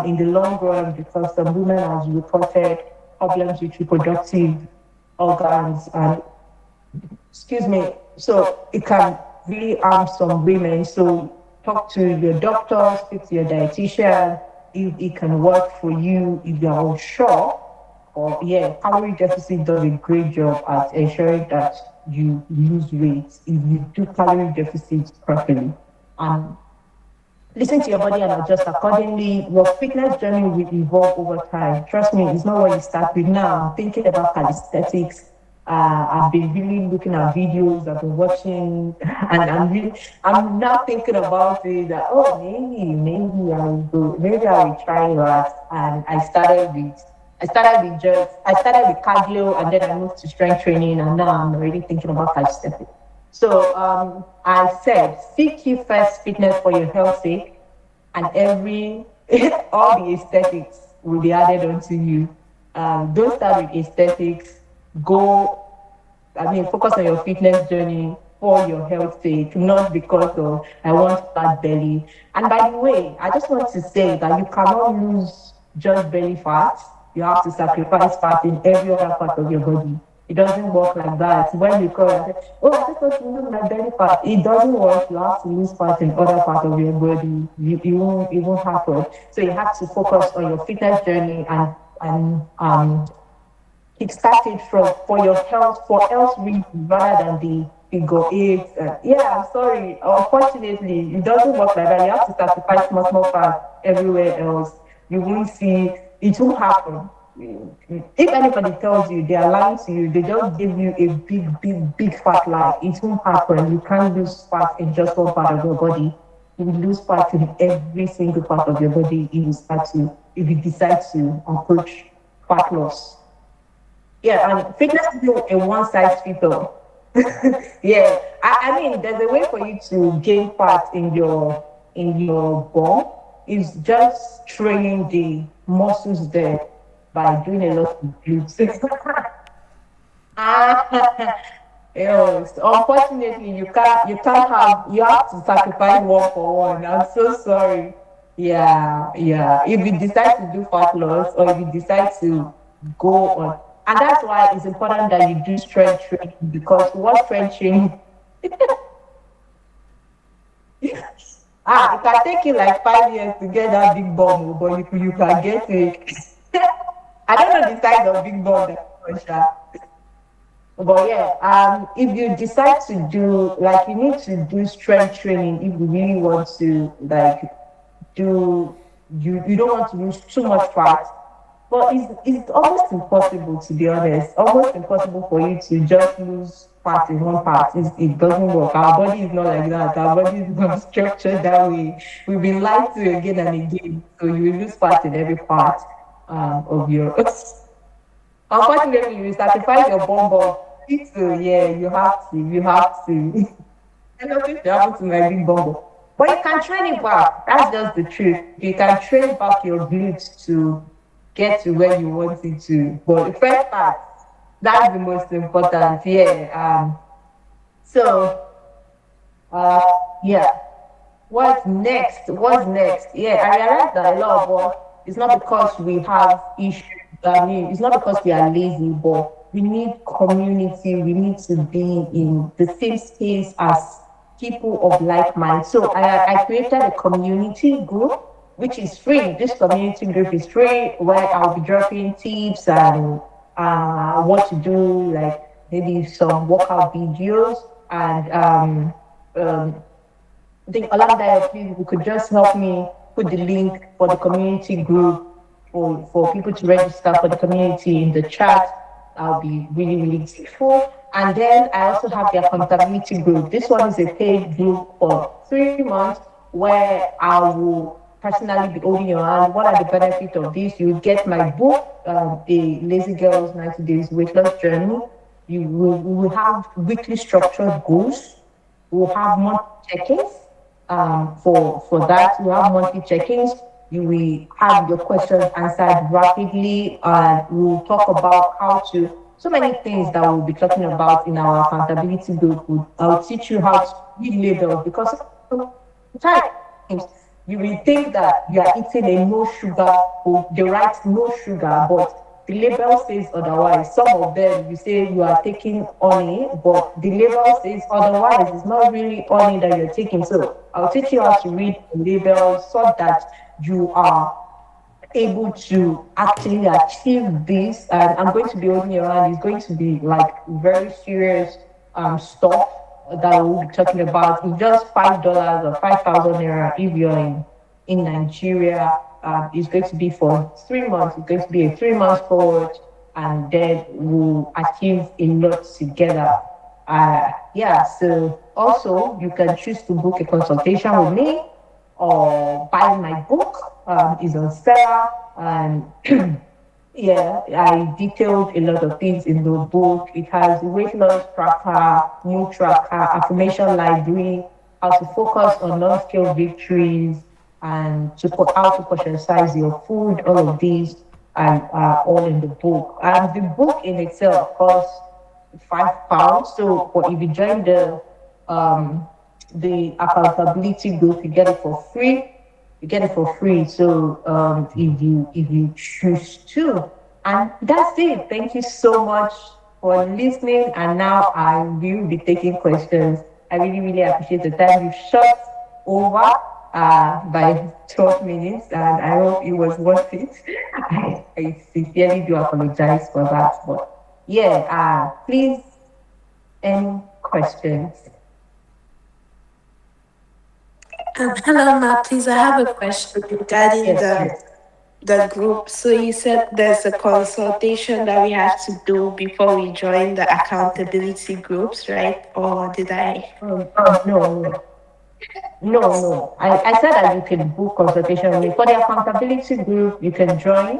in the long run, because some women have reported problems with reproductive organs and excuse me. So it can really harm some women. So talk to your doctor, speak to your dietitian if it can work for you, if you're unsure. Or yeah, calorie deficit does a great job at ensuring that you lose weight if you do calorie deficit properly. And listen to your body and adjust accordingly. Your fitness journey will evolve over time. Trust me, it's not what you start with now. Thinking about calisthenics, I've been really looking at videos, I've been watching, and I'm now thinking about it that, oh, maybe I will try that. And I started with cardio, and then I moved to strength training, and now I'm already thinking about calisthenics. So I said, seek you first fitness for your health sake, and all the aesthetics will be added onto you. Don't start with aesthetics. Focus on your fitness journey for your health sake, not because of I want fat belly. And by the way, I just want to say that you cannot lose just belly fat. You have to sacrifice fat in every other part of your body. It doesn't work like that. When you call and say, oh, I just want to lose my belly fat, it doesn't work. You have to lose fat in other part of your body. It won't happen. So you have to focus on your fitness journey and kickstart it from for your health for health reasons rather than the figure eight. Yeah, I'm sorry. Unfortunately, it doesn't work like that. You have to sacrifice small fat everywhere else. You won't see it won't happen. If anybody tells you they are lying to you, they just give you a big fat lie. It won't happen. You can't lose fat in just one part of your body. You will lose fat in every single part of your body if you decide to approach fat loss. Yeah, and fitness isn't a one size fits all. Yeah, I mean, there's a way for you to gain fat in your bone. It's just training the muscles there by doing a lot of glutes. Ah, yes. Unfortunately, you have to sacrifice one for one. I'm so sorry. Yeah, yeah. If you decide to do fat loss or if you decide to go on, and that's why it's important that you do strength training because what strength training it can take you like 5 years to get that big bum, oh, but you can get it. I don't know the size of big bum that you want, sha. But yeah, if you decide to do like you need to do strength training if you really want to like do you don't want to lose too much fat. But it's almost impossible to be honest. Almost impossible for you to just lose fat in one part. It doesn't work. Our body is not like that. Our body is not structured that way. We've been lied to again and again. So you will lose fat in every part of your unfortunately, you sacrifice your bum bum. Me too, yeah, you have to. I know this will happen to my big bum bum. But you can train it back. That's just the truth. You can train back your glutes to get to where you want it to. But the first part, that's the most important. Yeah. So, uh, yeah. What's next? What's next? Yeah, I realized that a lot of us, it's not because we have issues. I mean, it's not because we are lazy, but we need community. We need to be in the same space as people of like mind. So I created a community group, which is free. This community group is free, where I'll be dropping tips and what to do, like maybe some workout videos and um, I think Olamide, please, you could just help me put the link for the community group for people to register for the community in the chat. I'll be really grateful. And then I also have the accountability group. This one is a paid group for 3 months where I will personally be holding your hand. What are the benefits of this? You get my book, The Lazy Girl's 90 Days Weight Loss Journey. We will have weekly structured goals. We'll have monthly check-ins. For that, we have monthly check-ins. You will have your questions answered rapidly, and we'll talk about how to so many things that we'll be talking about in our accountability group. I'll teach you how to read labels because sometimes you will think that you are eating a no sugar or the right no sugar, but the label says otherwise. Some of them you say you are taking honey, but the label says otherwise. It's not really honey that you're taking. So I'll teach you how to read the label so that you are able to actually achieve this. And I'm going to be holding your hand. It's going to be like very serious stuff that we'll be talking about. It's just $5 or 5,000 naira if you're in Nigeria. It's going to be for 3 months. It's going to be a 3 month forward, and then we'll achieve a lot together. Yeah. So also you can choose to book a consultation with me or buy my book. Is on sale, and yeah, I detailed a lot of things in the book. It has weight loss tracker, mood tracker, affirmation library, how to focus on non-scale victories, and how to portionize your food. All of these are all in the book. And the book in itself costs £5. So, but if you join the accountability group, you get it for free. You get it for free. So if you choose to, and that's it. Thank you so much. for listening. And now I will be taking questions. I really, really appreciate the time you shot over by 12 minutes, and I hope it was worth it. I sincerely do apologize for that. But yeah, please, any questions? Hello, Ma. Please, I have a question regarding Yes, the yes. the group. So you said there's a consultation that we have to do before we join the accountability groups, right? Or did I? No, no. No. I said that you can book consultation with me. For the accountability group, you can join.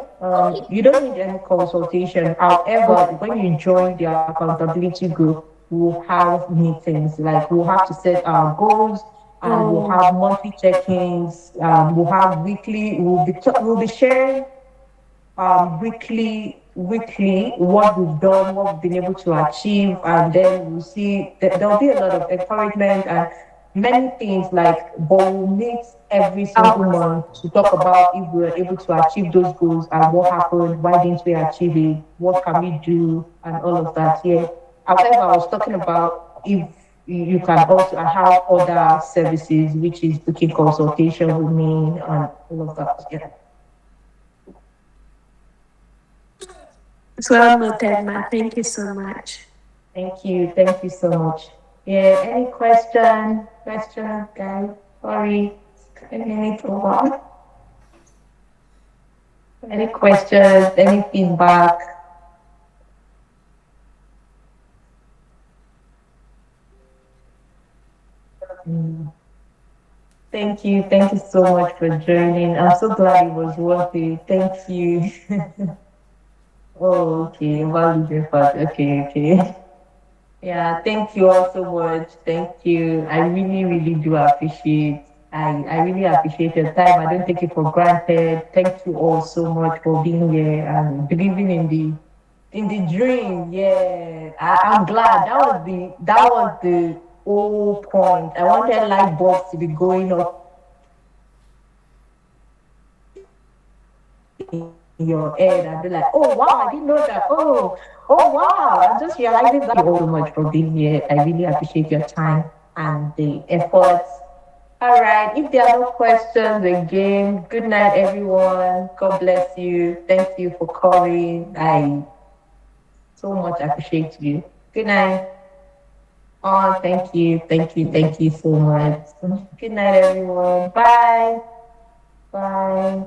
You don't need any consultation. However, when you join the accountability group, we'll have meetings. Like we'll have to set our goals, and we'll Oh, have monthly check-ins. We'll have weekly. We'll be sharing weekly what we've done, what we've been able to achieve, and then we'll see that there'll be a lot of encouragement and many things like, but we'll meet every single month to talk about if we were able to achieve those goals and what happened, why didn't we achieve it, what can we do, and all of that. Yeah. However, I was talking about if you can also I have other services, which is booking consultation with me and all of that. Yeah. it's well noted, Ma. Thank you so much. Thank you. Thank you so much. Yeah, any question? Question, guys? Sorry. 10 minutes over. Any questions? Any feedback? Mm. Thank you. Thank you so much for joining. I'm so glad it was worth it. Thank you. Oh, okay. Value your part. Okay. Yeah, thank you all so much. Thank you. I really, really do appreciate. I really appreciate your time. I don't take it for granted. Thank you all so much for being here and believing in the dream. Yeah, I'm glad. That was the whole point. I wanted light bulbs to be going off in your head and be like, oh wow, I didn't know that. Oh wow. I'm just realizing that you all so much for being here. I really appreciate your time and the efforts. All right. If there are no questions again, good night, everyone. God bless you. Thank you for calling. I so much appreciate you. Good night. Oh, thank you so much. Good night, everyone. Bye. Bye.